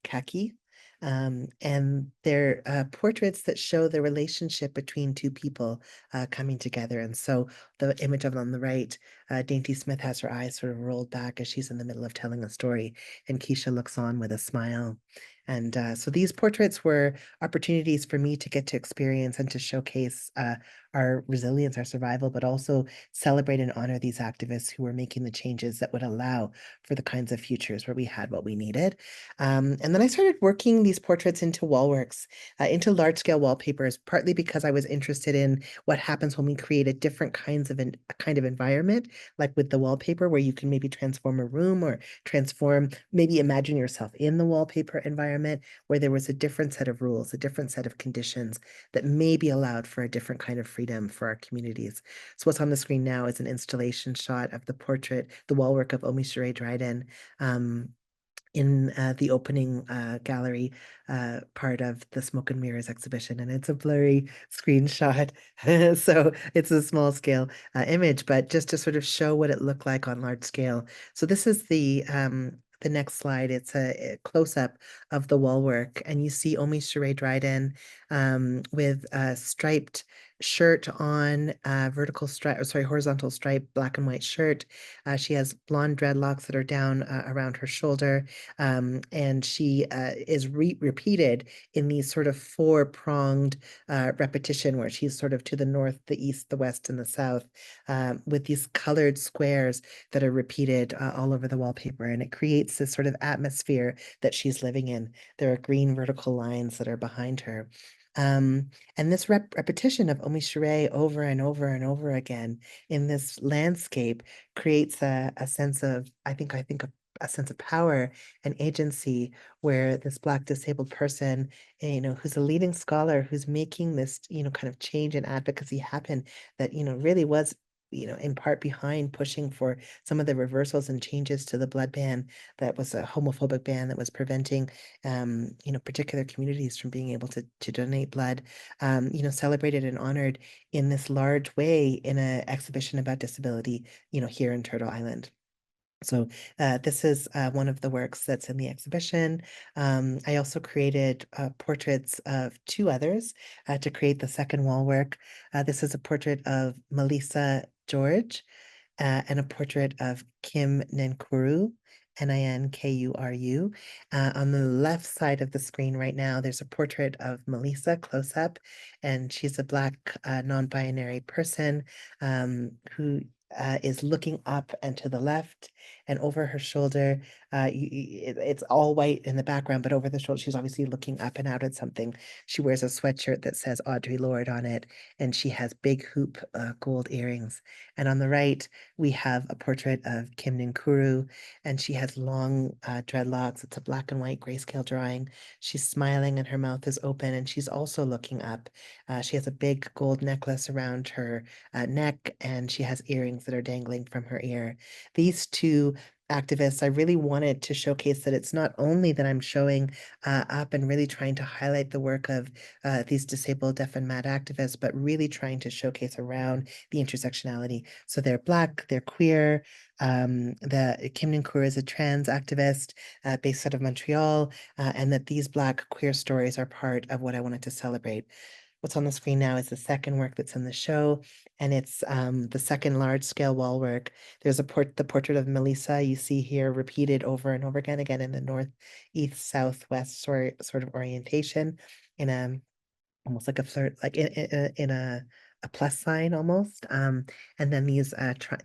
Kaki. And they're portraits that show the relationship between two people coming together. And so the image of on the right, Dainty Smith has her eyes sort of rolled back as she's in the middle of telling a story, and Keisha looks on with a smile. And so these portraits were opportunities for me to get to experience and to showcase our resilience, our survival, but also celebrate and honor these activists who were making the changes that would allow for the kinds of futures where we had what we needed. And then I started working these portraits into wallworks, into large-scale wallpapers, partly because I was interested in what happens when we create a different kind of environment, like with the wallpaper, where you can maybe transform a room or maybe imagine yourself in the wallpaper environment where there was a different set of rules, a different set of conditions that maybe allowed for a different kind of freedom for our communities. So what's on the screen now is an installation shot of the portrait, the wallwork of Omishere Dryden, in the opening gallery part of the Smoke and Mirrors exhibition. And it's a blurry screenshot, so it's a small scale image, but just to sort of show what it looked like on large scale. So this is the next slide. It's a close-up of the wall work, and you see Omishere Dryden with a striped shirt on, horizontal stripe, black and white shirt. She has blonde dreadlocks that are down around her shoulder, and she is repeated in these sort of four-pronged repetition where she's sort of to the north, the east, the west, and the south, with these colored squares that are repeated all over the wallpaper, and it creates this sort of atmosphere that she's living in. There are green vertical lines that are behind her. And this repetition of Omishere over and over and over again in this landscape creates a sense of, I think a sense of power and agency, where this Black disabled person, who's a leading scholar, who's making this, kind of change and advocacy happen, that, really was, in part behind pushing for some of the reversals and changes to the blood ban that was a homophobic ban that was preventing, particular communities from being able to donate blood, celebrated and honored in this large way in an exhibition about disability, here in Turtle Island. So this is one of the works that's in the exhibition. I also created portraits of two others to create the second wall work. This is a portrait of Melissa George and a portrait of Kim Ninkuru, Ninkuru. On the left side of the screen right now, there's a portrait of Melissa close up, and she's a Black non-binary person who is looking up and to the left, and over her shoulder, it's all white in the background, but over the shoulder, she's obviously looking up and out at something. She wears a sweatshirt that says Audre Lorde on it, and she has big hoop gold earrings. And on the right, we have a portrait of Kim Ninkuru, and she has long dreadlocks. It's a black and white grayscale drawing. She's smiling and her mouth is open, and she's also looking up. She has a big gold necklace around her neck, and she has earrings that are dangling from her ear. These two activists, I really wanted to showcase that it's not only that I'm showing up and really trying to highlight the work of these disabled, deaf, and mad activists, but really trying to showcase around the intersectionality. So they're Black, they're queer. The Kim Nkuru is a trans activist based out of Montreal, and that these Black queer stories are part of what I wanted to celebrate. What's on the screen now is the second work that's in the show, and it's the second large-scale wall work. There's the portrait of Melissa you see here repeated over and over again in the north, east, southwest sort of orientation, in a almost like a flirt, like in a plus sign almost. And then these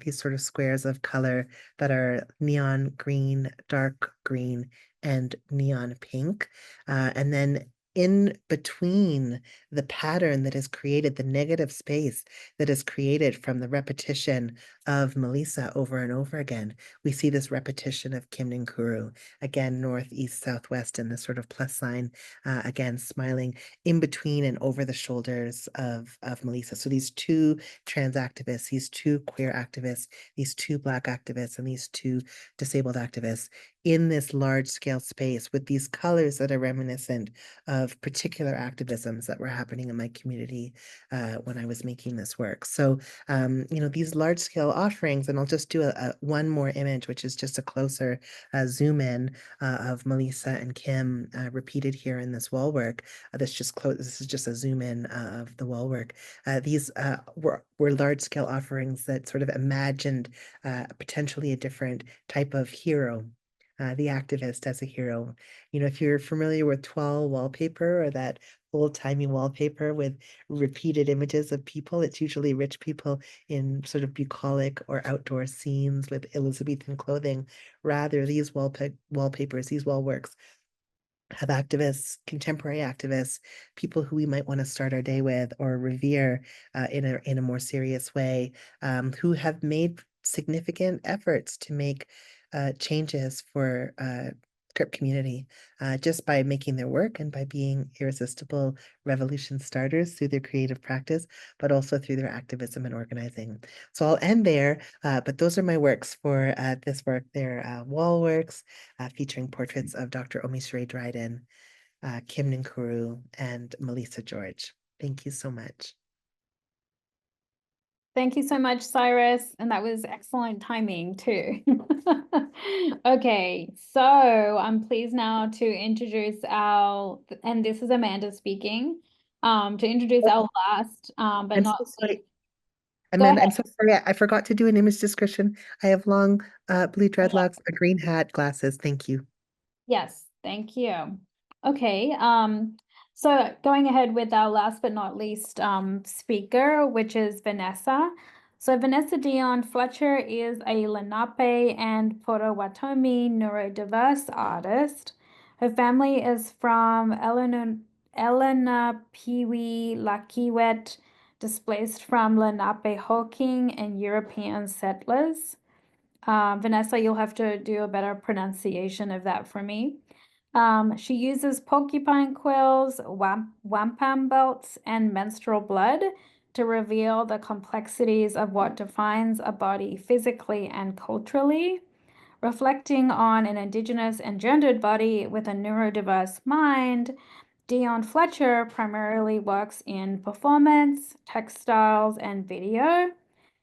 these sort of squares of color that are neon green, dark green, and neon pink. And then in between the pattern that is created, the negative space that is created from the repetition of Melissa over and over again, we see this repetition of Kim Nkuru, again, north, east, southwest, and this sort of plus sign, again, smiling in between and over the shoulders of Melissa. So these two trans activists, these two queer activists, these two Black activists, and these two disabled activists in this large scale space with these colors that are reminiscent of particular activisms that were happening in my community when I was making this work. So, you know, these large scale offerings, and I'll just do one more image, which is just a closer zoom in of Melissa and Kim repeated here in this wall work. This is just a zoom in of the wall work. These were large scale offerings that sort of imagined potentially a different type of hero. The activist as a hero. You know, if you're familiar with toile wallpaper or that old-timey wallpaper with repeated images of people, it's usually rich people in sort of bucolic or outdoor scenes with Elizabethan clothing. Rather, these wallpapers, these wall works have activists, contemporary activists, people who we might want to start our day with or revere in a more serious way, who have made significant efforts to make changes for Crip community just by making their work and by being irresistible revolution starters through their creative practice, but also through their activism and organizing. So I'll end there, but those are my works for this work. They're wall works featuring portraits of Dr. Omisore Dryden, Kim Nkuru, and Melissa George. Thank you so much. Thank you so much, Syrus. And that was excellent timing too. Okay, so I'm pleased now to introduce and this is Amanda speaking, to introduce our last, but I'm not so sorry. least. Amanda, I'm so sorry. I forgot to do an image description. I have long blue dreadlocks, a green hat, glasses. Thank you. Yes, thank you. Okay, so going ahead with our last but not least speaker, which is Vanessa. So Vanessa Dion Fletcher is a Lenape and Potawatomi neurodiverse artist. Her family is from Elena Piwi Lakiwet, displaced from Lenape Hawking and European settlers. Vanessa, you'll have to do a better pronunciation of that for me. She uses porcupine quills, wampum belts, and menstrual blood to reveal the complexities of what defines a body physically and culturally. Reflecting on an Indigenous and gendered body with a neurodiverse mind, Dion Fletcher primarily works in performance, textiles, and video.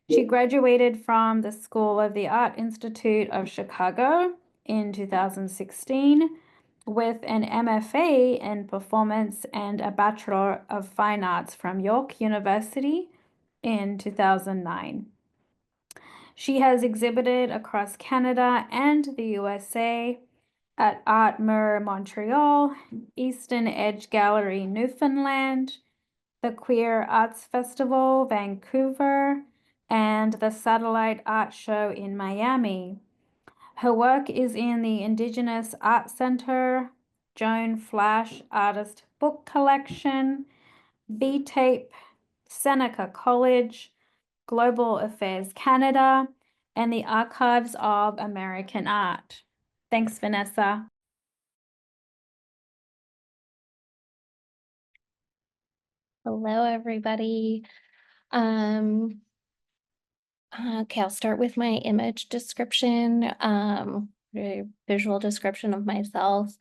She graduated from the School of the Art Institute of Chicago in 2016 with an MFA in performance and a Bachelor of Fine Arts from York University in 2009. She has exhibited across Canada and the USA at Art Mirror Montreal, Eastern Edge Gallery Newfoundland, the Queer Arts Festival Vancouver, and the Satellite Art Show in Miami. Her work is in the Indigenous Art Center, Joan Flash Artist Book Collection, B-Tape, Seneca College, Global Affairs Canada, and the Archives of American Art. Thanks, Vanessa. Hello, everybody. Okay, I'll start with my image description, visual description of myself.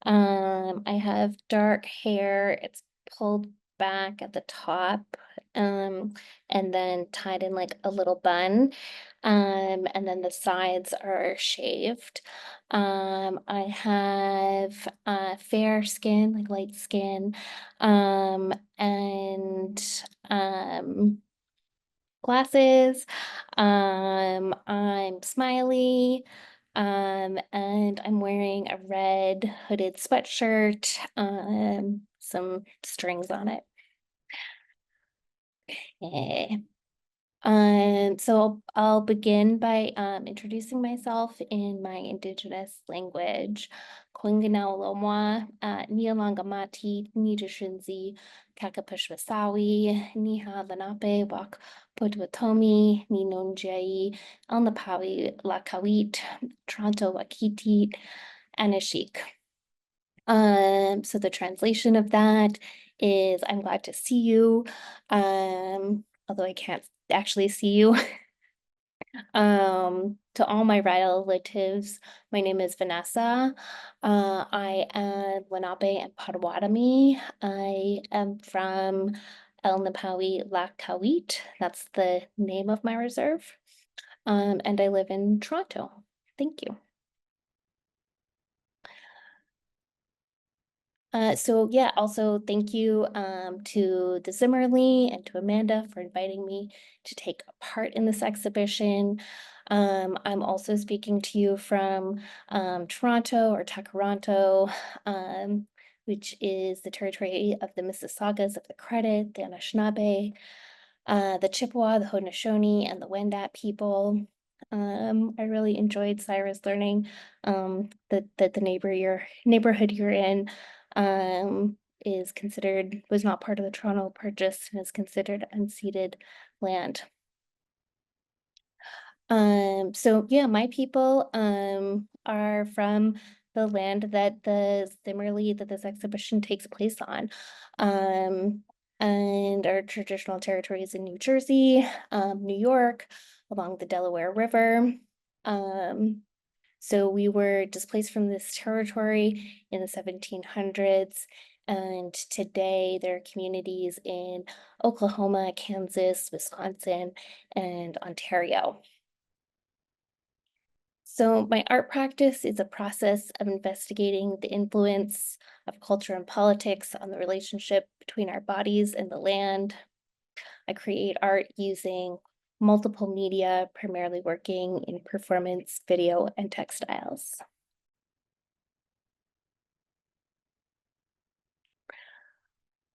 I have dark hair. It's pulled back at the top, and then tied in like a little bun. And then the sides are shaved. I have fair skin, like light skin, and glasses. I'm smiley. And I'm wearing a red hooded sweatshirt, some strings on it. Okay. So I'll begin by introducing myself in my Indigenous language. Kwinganaulomoa, Nialangamati, Nijishinzi, Kakapushwasawi, Niha Lenape, Wak Potwatomi, Ninonjai, Alnapawi, Lakawit, Toronto Wakiti, Anishik. So the translation of that is I'm glad to see you. Although I can't actually see you. To all my relatives, my name is Vanessa. I am Lenape and Potawatomi. I am from El Napawi Lakawit. That's the name of my reserve. And I live in Toronto. Thank you. So yeah, also thank you to the Zimmerli and to Amanda for inviting me to take part in this exhibition. I'm also speaking to you from Toronto or Takaranto, which is the territory of the Mississaugas of the Credit, the Anishinaabe, the Chippewa, the Haudenosaunee, and the Wendat people. I really enjoyed Syrus learning that the neighborhood you're in was not part of the Toronto Purchase and is considered unceded land. So yeah, my people are from the land that this exhibition takes place on. And our traditional territories in New Jersey, New York, along the Delaware River. So we were displaced from this territory in the 1700s, and today there are communities in Oklahoma, Kansas, Wisconsin, and Ontario. So my art practice is a process of investigating the influence of culture and politics on the relationship between our bodies and the land. I create art using multiple media, primarily working in performance, video, and textiles.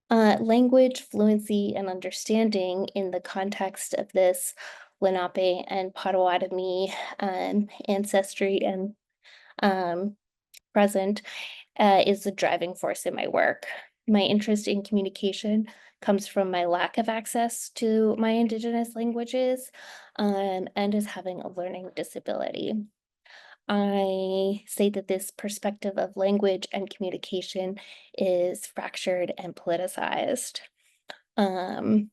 Language, fluency, and understanding in the context of this Lenape and Potawatomi ancestry and present is the driving force in my work. My interest in communication comes from my lack of access to my Indigenous languages and as having a learning disability. I say that this perspective of language and communication is fractured and politicized. And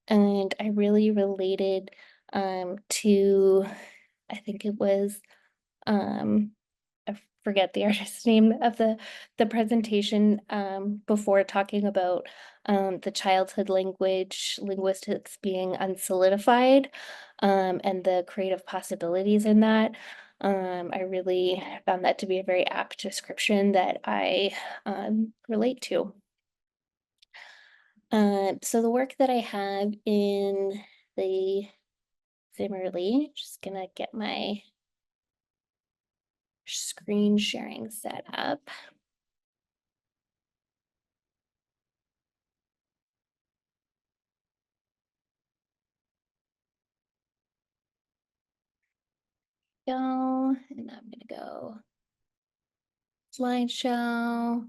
I really related to, I think it was, I forget the artist's name of the presentation before talking about the childhood linguistics being unsolidified and the creative possibilities in that. I really found that to be a very apt description that I relate to. So the work that I have in the Zimmerli, just gonna get my screen sharing set up. Go, and I'm gonna go slideshow.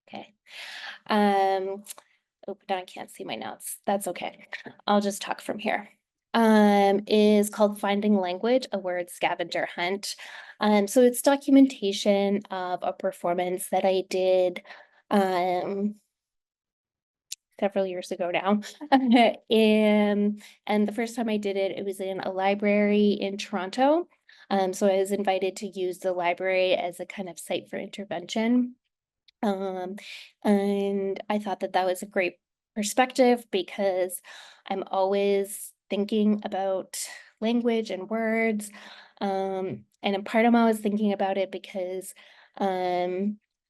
Okay. Oh, now I can't see my notes. That's okay. I'll just talk from here. Is called Finding Language, a Word Scavenger Hunt. So it's documentation of a performance that I did several years ago now. And the first time I did it, it was in a library in Toronto. So I was invited to use the library as a kind of site for intervention. And I thought that that was a great perspective because I'm always thinking about language and words. And in part I'm always thinking about it because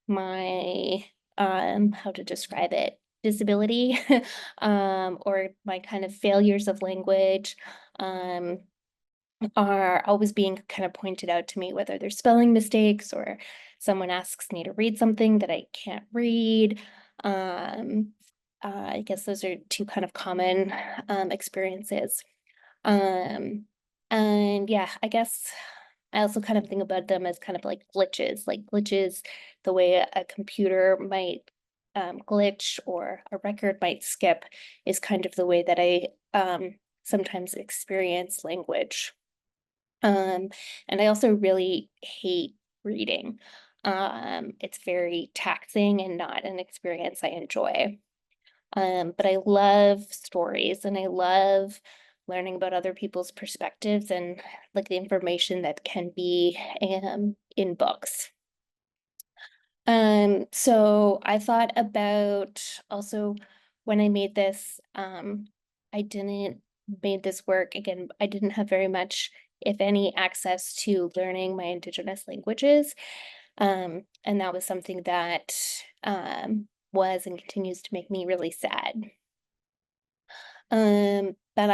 my how to describe it, disability or my kind of failures of language are always being kind of pointed out to me, whether they're spelling mistakes or someone asks me to read something that I can't read. I guess those are two kind of common experiences. And yeah, I guess I also kind of think about them as kind of like glitches, the way a computer might glitch or a record might skip is kind of the way that I sometimes experience language. And I also really hate reading. It's very taxing and not an experience I enjoy. But I love stories and I love learning about other people's perspectives and like the information that can be in books. So I thought about also when I made this, I didn't made this work again, I didn't have very much, if any, access to learning my Indigenous languages. And that was something that was and continues to make me really sad. But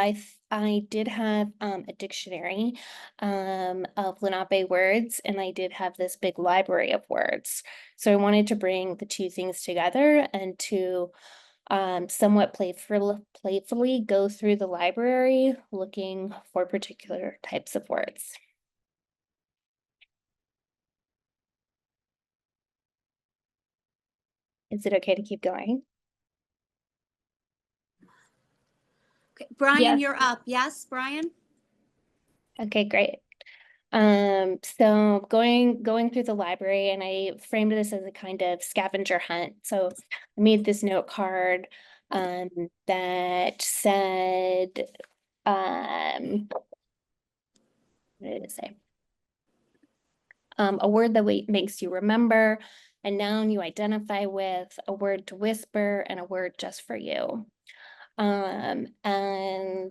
I did have a dictionary of Lenape words, and I did have this big library of words. So I wanted to bring the two things together and to somewhat playfully go through the library looking for particular types of words. Is it okay to keep going? Okay, Brian, Yes. you're up. Yes, Brian? Okay, great. So going through the library, and I framed this as a kind of scavenger hunt. So I made this note card that said, what did it say? A word that makes you remember, a noun you identify with, a word to whisper, and a word just for you. And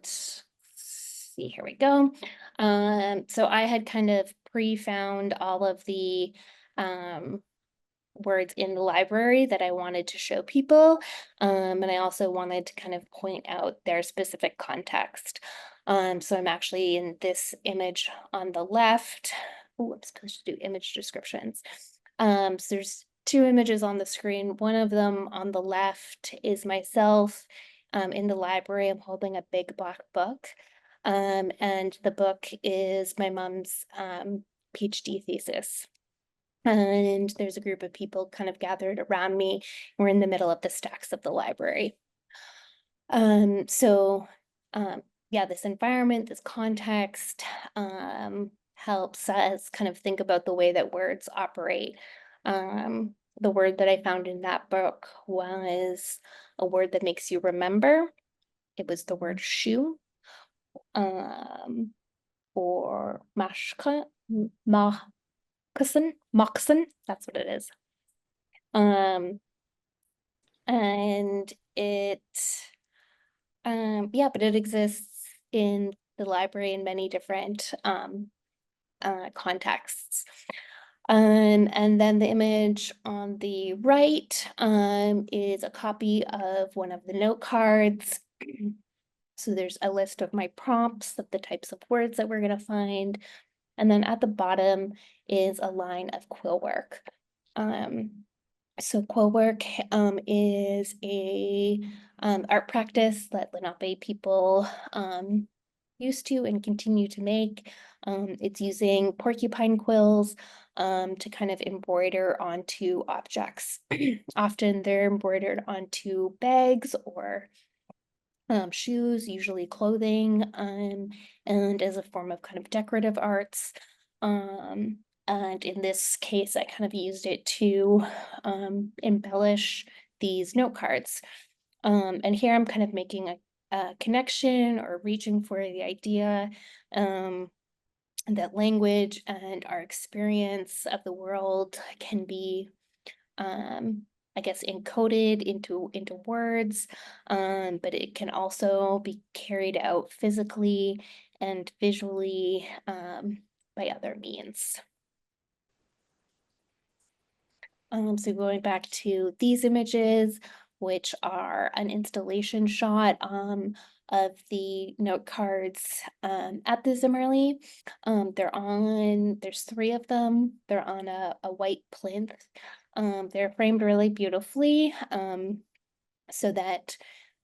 see, here we go. So I had kind of pre-found all of the words in the library that I wanted to show people. And I also wanted to kind of point out their specific context. So I'm actually in this image on the left. Oh, I'm supposed to do image descriptions. So there's two images on the screen. One of them on the left is myself in the library. I'm holding a big black book. And the book is my mom's PhD thesis. And there's a group of people kind of gathered around me. We're in the middle of the stacks of the library. Yeah, this environment, this context helps us kind of think about the way that words operate. The word that I found in that book was a word that makes you remember. It was the word shoe, or moccasin, that's what it is. And it, yeah, but it exists in the library in many different contexts. And then the image on the right is a copy of one of the note cards. So there's a list of my prompts of the types of words that we're going to find. And then at the bottom is a line of quill work. So quill work is a art practice that Lenape people used to and continue to make. It's using porcupine quills to kind of embroider onto objects. Often they're embroidered onto bags or shoes, usually clothing, and as a form of kind of decorative arts. And in this case, I kind of used it to embellish these note cards. And here I'm kind of making a connection or reaching for the idea that language and our experience of the world can be, I guess, encoded into words, but it can also be carried out physically and visually by other means. So going back to these images, which are an installation shot of the note cards at the Zimmerli. There's 3 of them. They're on a white plinth. They're framed really beautifully so that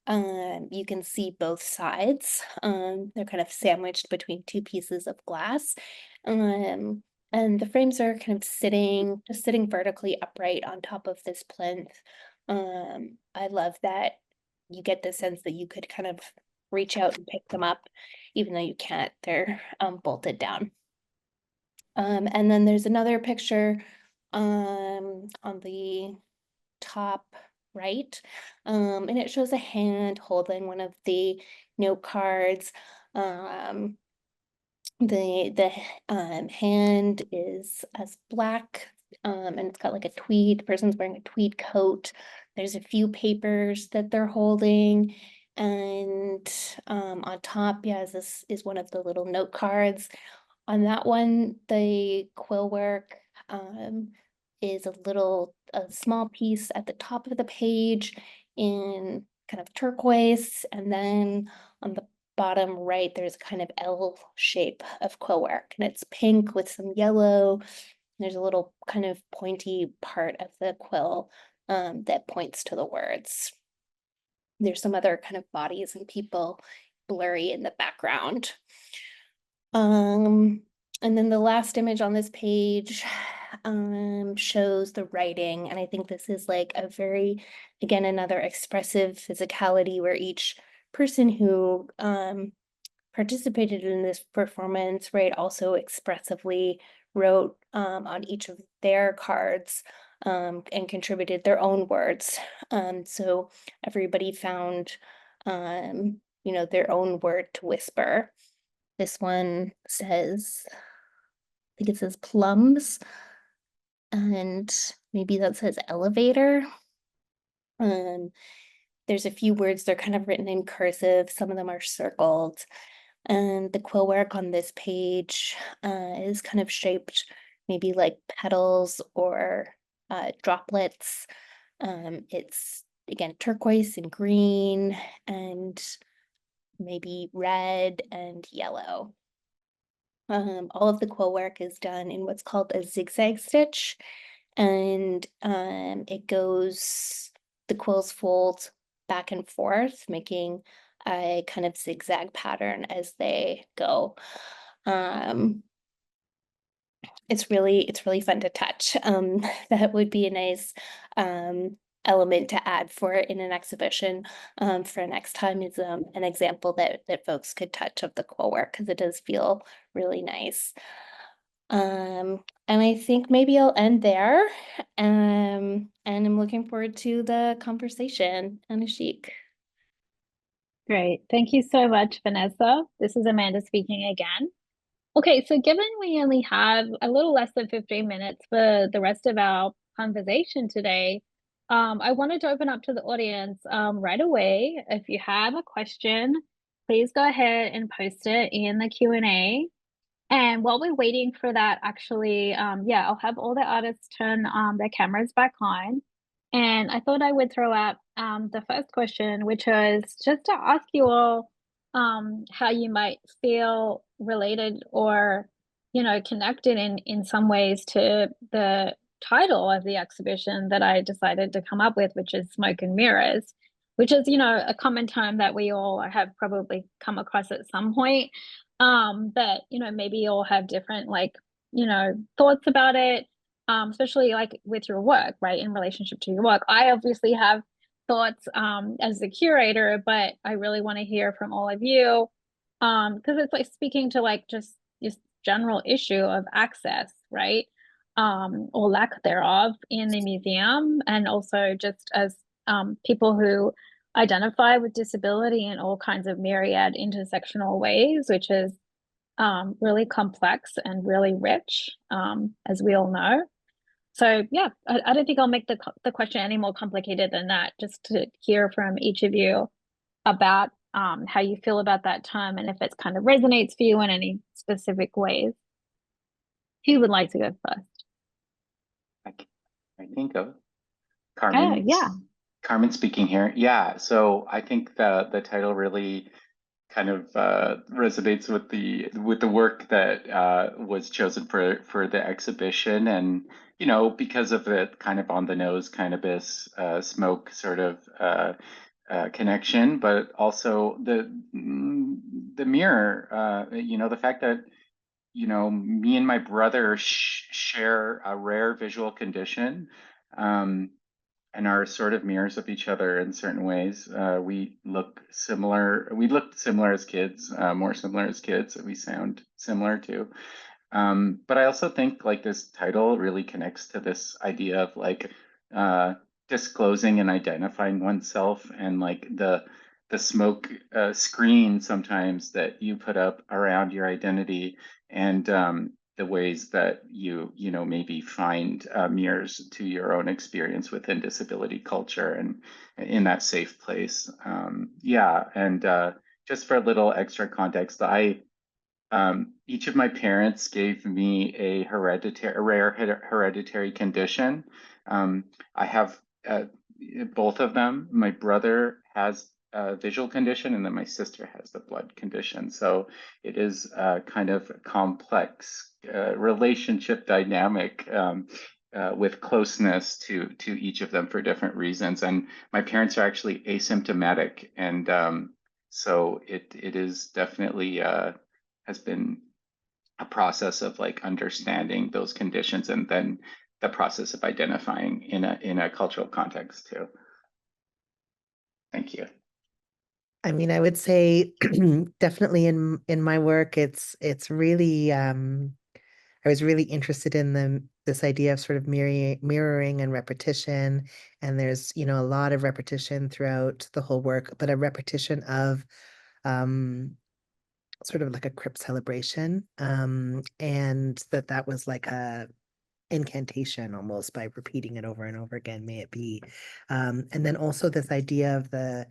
you can see both sides. They're kind of sandwiched between 2 pieces of glass. And the frames are kind of just sitting vertically upright on top of this plinth. I love that you get the sense that you could kind of reach out and pick them up, even though you can't, they're bolted down. And then there's another picture on the top right, and it shows a hand holding one of the note cards. The hand is as black, and it's got like a tweed. The person's wearing a tweed coat. There's a few papers that they're holding, and on top, yeah, this is one of the little note cards. On that one, the quill work is a small piece at the top of the page in kind of turquoise, and then on the bottom right, there's kind of L shape of quill work, and it's pink with some yellow. There's a little kind of pointy part of the quill that points to the words. There's some other kind of bodies and people blurry in the background. And then the last image on this page shows the writing, and I think this is like a very, again, another expressive physicality where each person who participated in this performance, right, also expressively wrote on each of their cards and contributed their own words. So everybody found, you know, their own word to whisper. This one says, I think it says plums, and maybe that says elevator. There's a few words, they're kind of written in cursive, some of them are circled. And the quill work on this page is kind of shaped maybe like petals or droplets. It's, again, turquoise and green and maybe red and yellow. All of the quill work is done in what's called a zigzag stitch, and it goes, the quills fold back and forth, making a kind of zigzag pattern as they go. It's really fun to touch. That would be a nice element to add for in an exhibition for next time, is an example that folks could touch of the quill work, because it does feel really nice. And I think maybe I'll end there. And I'm looking forward to the conversation. Anashik. Great. Thank you so much, Vanessa. This is Amanda speaking again. Okay, so given we only have a little less than 15 minutes for the rest of our conversation today, I wanted to open up to the audience right away. If you have a question, please go ahead and post it in the Q&A. And while we're waiting for that, actually, yeah, I'll have all the artists turn their cameras back on. And I thought I would throw out the first question, which was just to ask you all how you might feel related or, you know, connected in some ways to the title of the exhibition that I decided to come up with, which is Smoke and Mirrors, which is, you know, a common term that we all have probably come across at some point. But, you know, maybe you'll have different, like, you know, thoughts about it, especially like with your work, right, in relationship to your work. I obviously have thoughts as the curator, but I really want to hear from all of you, because it's like speaking to like just this general issue of access, right, or lack thereof in the museum, and also just as people who identify with disability in all kinds of myriad intersectional ways, which is really complex and really rich, as we all know. So yeah, I don't think I'll make the question any more complicated than that, just to hear from each of you about how you feel about that term and if it kind of resonates for you in any specific ways. Who would like to go first? I think of Carmen. Yeah. Carmen speaking here. Yeah, so I think the title really kind of resonates with the work that was chosen for the exhibition, and because of the kind of on the nose cannabis smoke sort of connection, but also the mirror. The fact that me and my brother share a rare visual condition. And are sort of mirrors of each other in certain ways. We look similar. We looked similar as kids, more similar as kids. That we sound similar too. But I also think like this title really connects to this idea of like disclosing and identifying oneself, and like the smoke screen sometimes that you put up around your identity, and the ways that you maybe find mirrors to your own experience within disability culture and in that safe place. Yeah, and just for a little extra context, each of my parents gave me a rare hereditary condition. I have both of them. My brother has a visual condition, and then my sister has the blood condition. So it is a kind of complex relationship dynamic with closeness to each of them for different reasons. And my parents are actually asymptomatic, and so it is definitely has been a process of like understanding those conditions, and then the process of identifying in a cultural context too. Thank you. I mean, I would say definitely in my work, it's really I was really interested in this idea of sort of mirroring and repetition, and there's a lot of repetition throughout the whole work, but a repetition of sort of like a crypt celebration, and that was like a incantation almost by repeating it over and over again, may it be. And then also this idea of the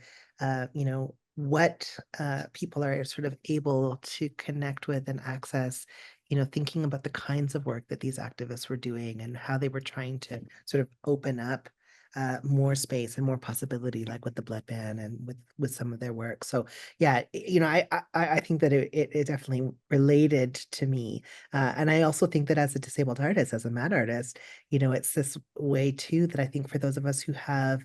what people are sort of able to connect with and access, thinking about the kinds of work that these activists were doing and how they were trying to sort of open up more space and more possibility, like with the blood ban and with some of their work. So yeah, I think that it definitely related to me, and I also think that as a disabled artist, as a mad artist, it's this way too that I think for those of us who have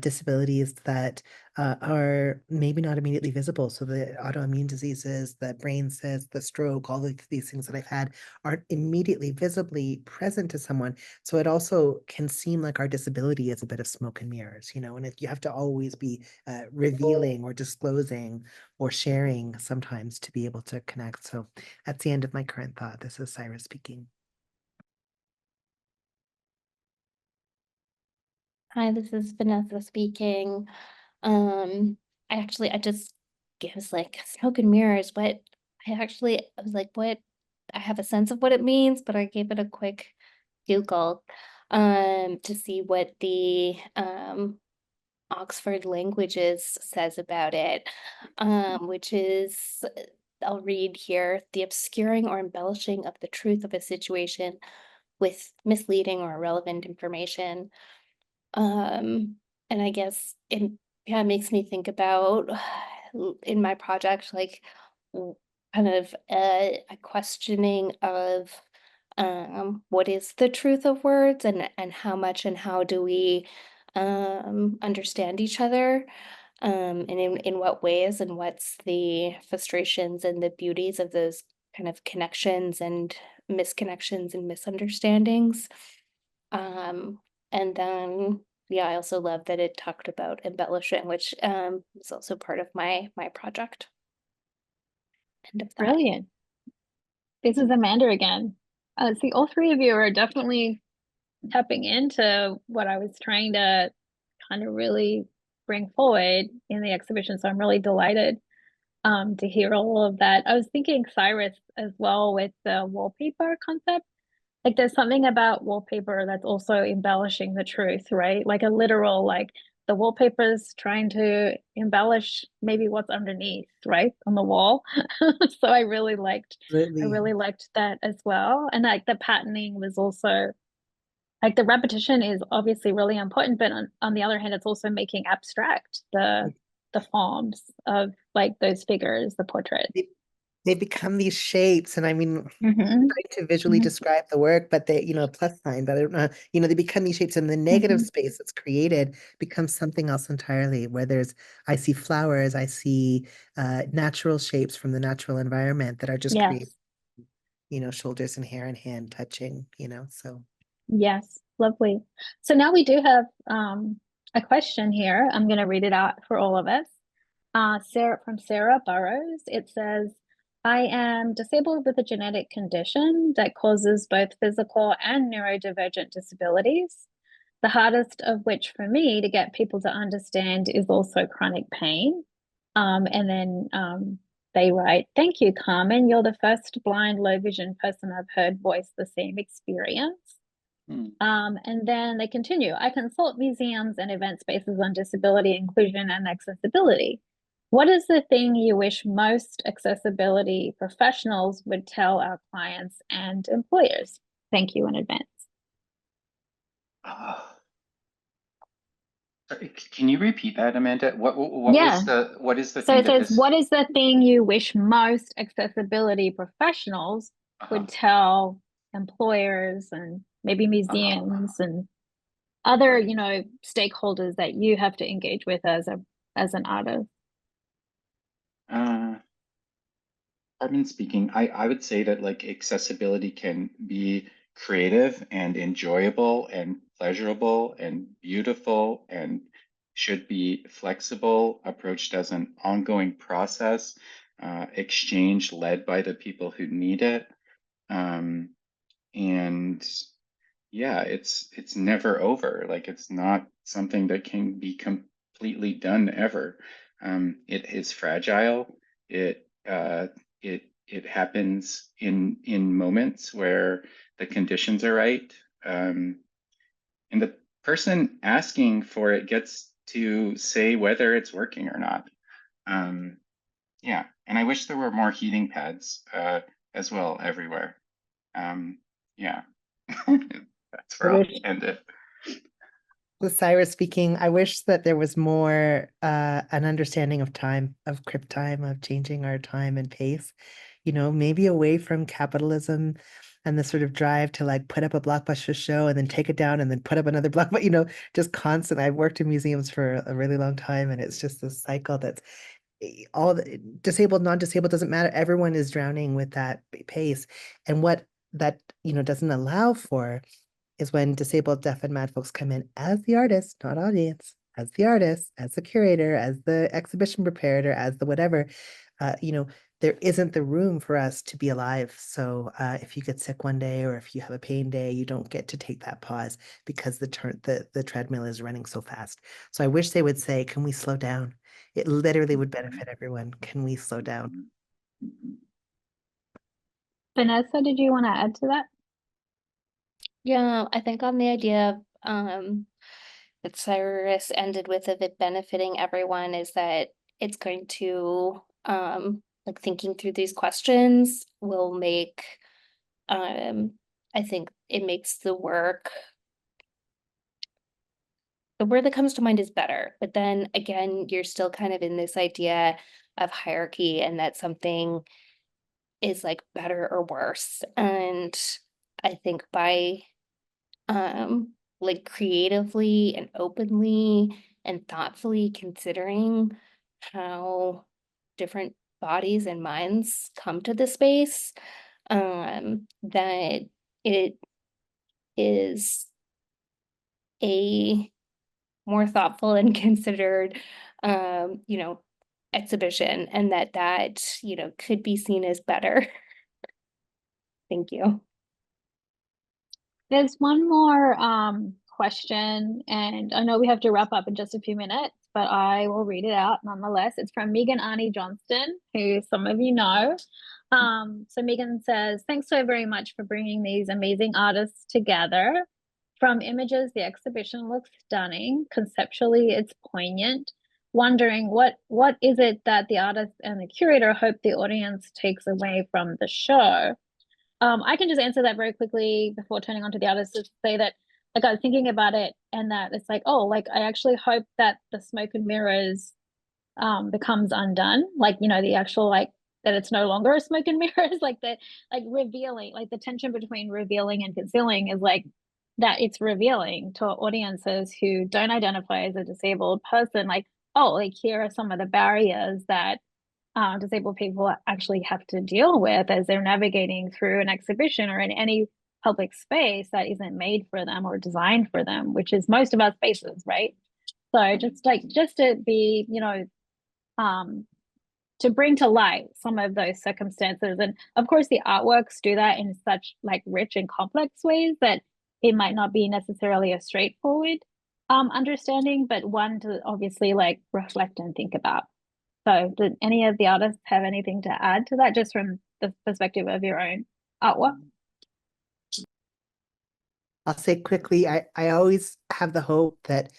disabilities that are maybe not immediately visible. So the autoimmune diseases, the brain cysts, the stroke, all of these things that I've had aren't immediately visibly present to someone. So it also can seem like our disability is a bit of smoke and mirrors, and you have to always be revealing or disclosing or sharing sometimes to be able to connect. So that's the end of my current thought. This is Syrus speaking. Hi, this is Vanessa speaking. I just gives like smoke and mirrors, but I was like, what? I have a sense of what it means, but I gave it a quick Google to see what the Oxford Languages says about it, which is, I'll read here, the obscuring or embellishing of the truth of a situation with misleading or irrelevant information. And I guess it makes me think about in my project, like kind of a questioning of what is the truth of words, and how much and how do we understand each other, and in what ways, and what's the frustrations and the beauties of those kind of connections and misconnections and misunderstandings. And then, yeah, I also love that it talked about embellishing, which is also part of my project. End of that. Brilliant. This is Amanda again. See, all three of you are definitely tapping into what I was trying to kind of really bring forward in the exhibition. So I'm really delighted to hear all of that. I was thinking Syrus as well with the wallpaper concept. Like there's something about wallpaper that's also embellishing the truth, right? Like a literal, like the wallpaper's trying to embellish maybe what's underneath, right, on the wall. So I really liked that as well. And like the patterning was also like the repetition is obviously really important, but on the other hand, it's also making abstract the forms of like those figures, the portraits. They become these shapes, and I mean, Mhm. trying to visually Mhm. describe the work, but they, you know, a plus sign, but I don't know, you know, they become these shapes, and the negative space that's created becomes something else entirely, where I see flowers, I see natural shapes from the natural environment that are just created, Yes. you know, shoulders and hair and hand touching, you know, so. Yes, lovely. So now we do have a question here. I'm going to read it out for all of us. From Sarah Burrows, it says, I am disabled with a genetic condition that causes both physical and neurodivergent disabilities, the hardest of which for me to get people to understand is also chronic pain. And then they write, thank you, Carmen. You're the first blind, low vision person I've heard voice the same experience. And then they continue, I consult museums and event spaces on disability, inclusion, and accessibility. What is the thing you wish most accessibility professionals would tell our clients and employers? Thank you in advance. Sorry, can you repeat that, Amanda? What Yeah. what is the So thing it that says, what is the thing you wish most accessibility professionals would tell employers and maybe museums and other, you know, stakeholders that you have to engage with as an artist? Carmen speaking. I would say that like accessibility can be creative and enjoyable and pleasurable and beautiful and should be flexible, approached as an ongoing process, exchange led by the people who need it. And yeah, it's never over. Like it's not something that can be completely done ever. It is fragile. It happens in moments where the conditions are right, and the person asking for it gets to say whether it's working or not. Yeah, and I wish there were more heating pads as well everywhere. Yeah. That's where I'll end it. With Syrus speaking, I wish that there was more an understanding of time, of crib time, of changing our time and pace, you know, maybe away from capitalism and the sort of drive to like put up a blockbuster show and then take it down and then put up another blockbuster, you know, just constant. I've worked in museums for a really long time, and it's just this cycle that's all the disabled, non-disabled, doesn't matter. Everyone is drowning with that pace. And what that, you know, doesn't allow for is when disabled, deaf, and mad folks come in as the artist, not audience, as the artist, as the curator, as the exhibition preparator, as the whatever, you know, there isn't the room for us to be alive. So if you get sick one day or if you have a pain day, you don't get to take that pause because the treadmill is running so fast. So I wish they would say, can we slow down? It literally would benefit everyone. Can we slow down? Vanessa, did you want to add to that? Yeah, I think on the idea of that Cyrus ended with of it benefiting everyone is that it's going to like thinking through these questions will make I think it makes the word that comes to mind is better. But then again, you're still kind of in this idea of hierarchy and that something is like better or worse. And I think by like creatively and openly and thoughtfully considering how different bodies and minds come to the space, that it is a more thoughtful and considered you know, exhibition, and that you know could be seen as better. Thank you. There's one more question, and I know we have to wrap up in just a few minutes, but I will read it out nonetheless. It's from Megan Arnie Johnston, who some of you know. So Megan says, thanks so very much for bringing these amazing artists together. From images, the exhibition looks stunning. Conceptually, it's poignant. Wondering what is it that the artist and the curator hope the audience takes away from the show? I can just answer that very quickly before turning on to the artist, to say that like I was thinking about it, and that it's like, oh, like I actually hope that the smoke and mirrors becomes undone. Like, you know, the actual like that it's no longer a smoke and mirrors, like the like revealing, like the tension between revealing and concealing is like that it's revealing to audiences who don't identify as a disabled person, like, oh, like here are some of the barriers that disabled people actually have to deal with as they're navigating through an exhibition or in any public space that isn't made for them or designed for them, which is most of our spaces, right? So just to be, you know, to bring to light some of those circumstances. And of course the artworks do that in such like rich and complex ways that it might not be necessarily a straightforward understanding, but one to obviously like reflect and think about. So did any of the artists have anything to add to that, just from the perspective of your own artwork? I'll say quickly, I always have the hope that,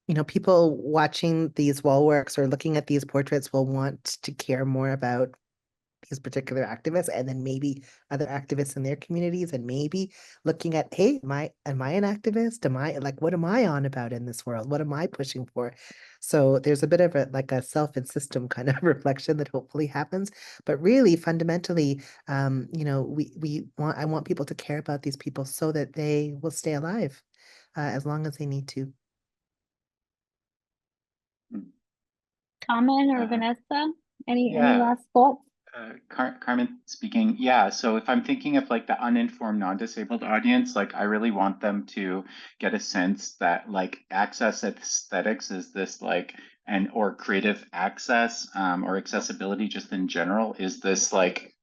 you know, people watching these wall works or looking at these portraits will want to care more about these particular activists, and then maybe other activists in their communities, and maybe looking at, hey, am I an activist? Am I like, what am I on about in this world? What am I pushing for? So there's a bit of a like a self and system kind of reflection that hopefully happens. But really, fundamentally, you know, I want people to care about these people so that they will stay alive as long as they need to. Carmen or Vanessa, any last thoughts? Carmen speaking. Yeah, so if I'm thinking of like the uninformed, non-disabled audience, like I really want them to get a sense that like access aesthetics is this like, and or creative access or accessibility just in general is this like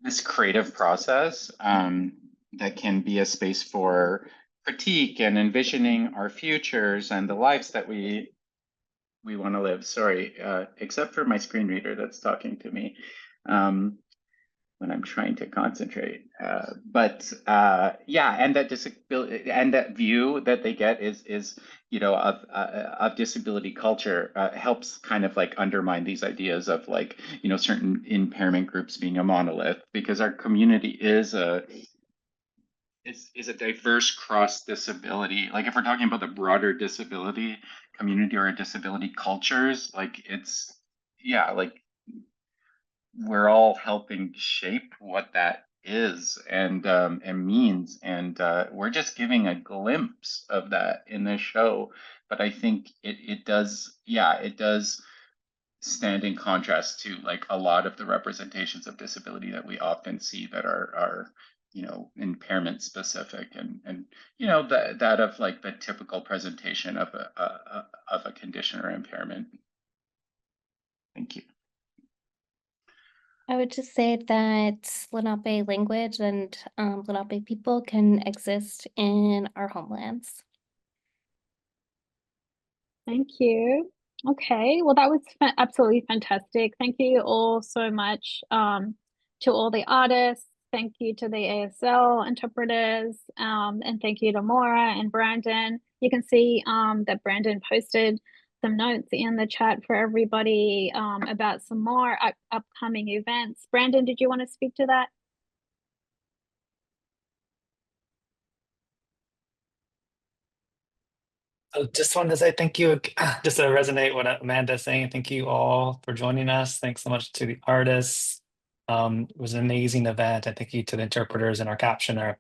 this creative process that can be a space for critique and envisioning our futures and the lives that we want to live. Sorry, except for my screen reader that's talking to me when I'm trying to concentrate. Yeah, and that disability and that view that they get is you know of disability culture helps kind of like undermine these ideas of like, you know, certain impairment groups being a monolith, because our community is a diverse cross disability. Like if we're talking about the broader disability community or disability cultures, like it's, yeah, like we're all helping shape what that is and means, and we're just giving a glimpse of that in this show. But I think it does, yeah, it does stand in contrast to like a lot of the representations of disability that we often see that are you know, impairment specific, and you know that of like the typical presentation of a condition or impairment. Thank you. I would just say that Lenape language and Lenape people can exist in our homelands. Thank you. Okay, well, that was absolutely fantastic. Thank you all so much to all the artists. Thank you to the ASL interpreters, and thank you to Maura and Brandon. You can see that Brandon posted some notes in the chat for everybody about some more upcoming events. Brandon, did you want to speak to that? So just wanted to say thank you, just to resonate what Amanda's saying. Thank you all for joining us. Thanks so much to the artists. It was an amazing event, and thank you to the interpreters and our captioner.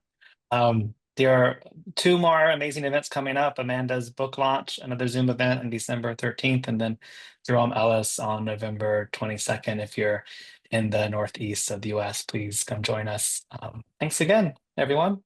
There are 2 more amazing events coming up: Amanda's book launch, another Zoom event on December 13th, and then Jerome Ellis on November 22nd. If you're in the Northeast of the US, please come join us. Thanks again, everyone.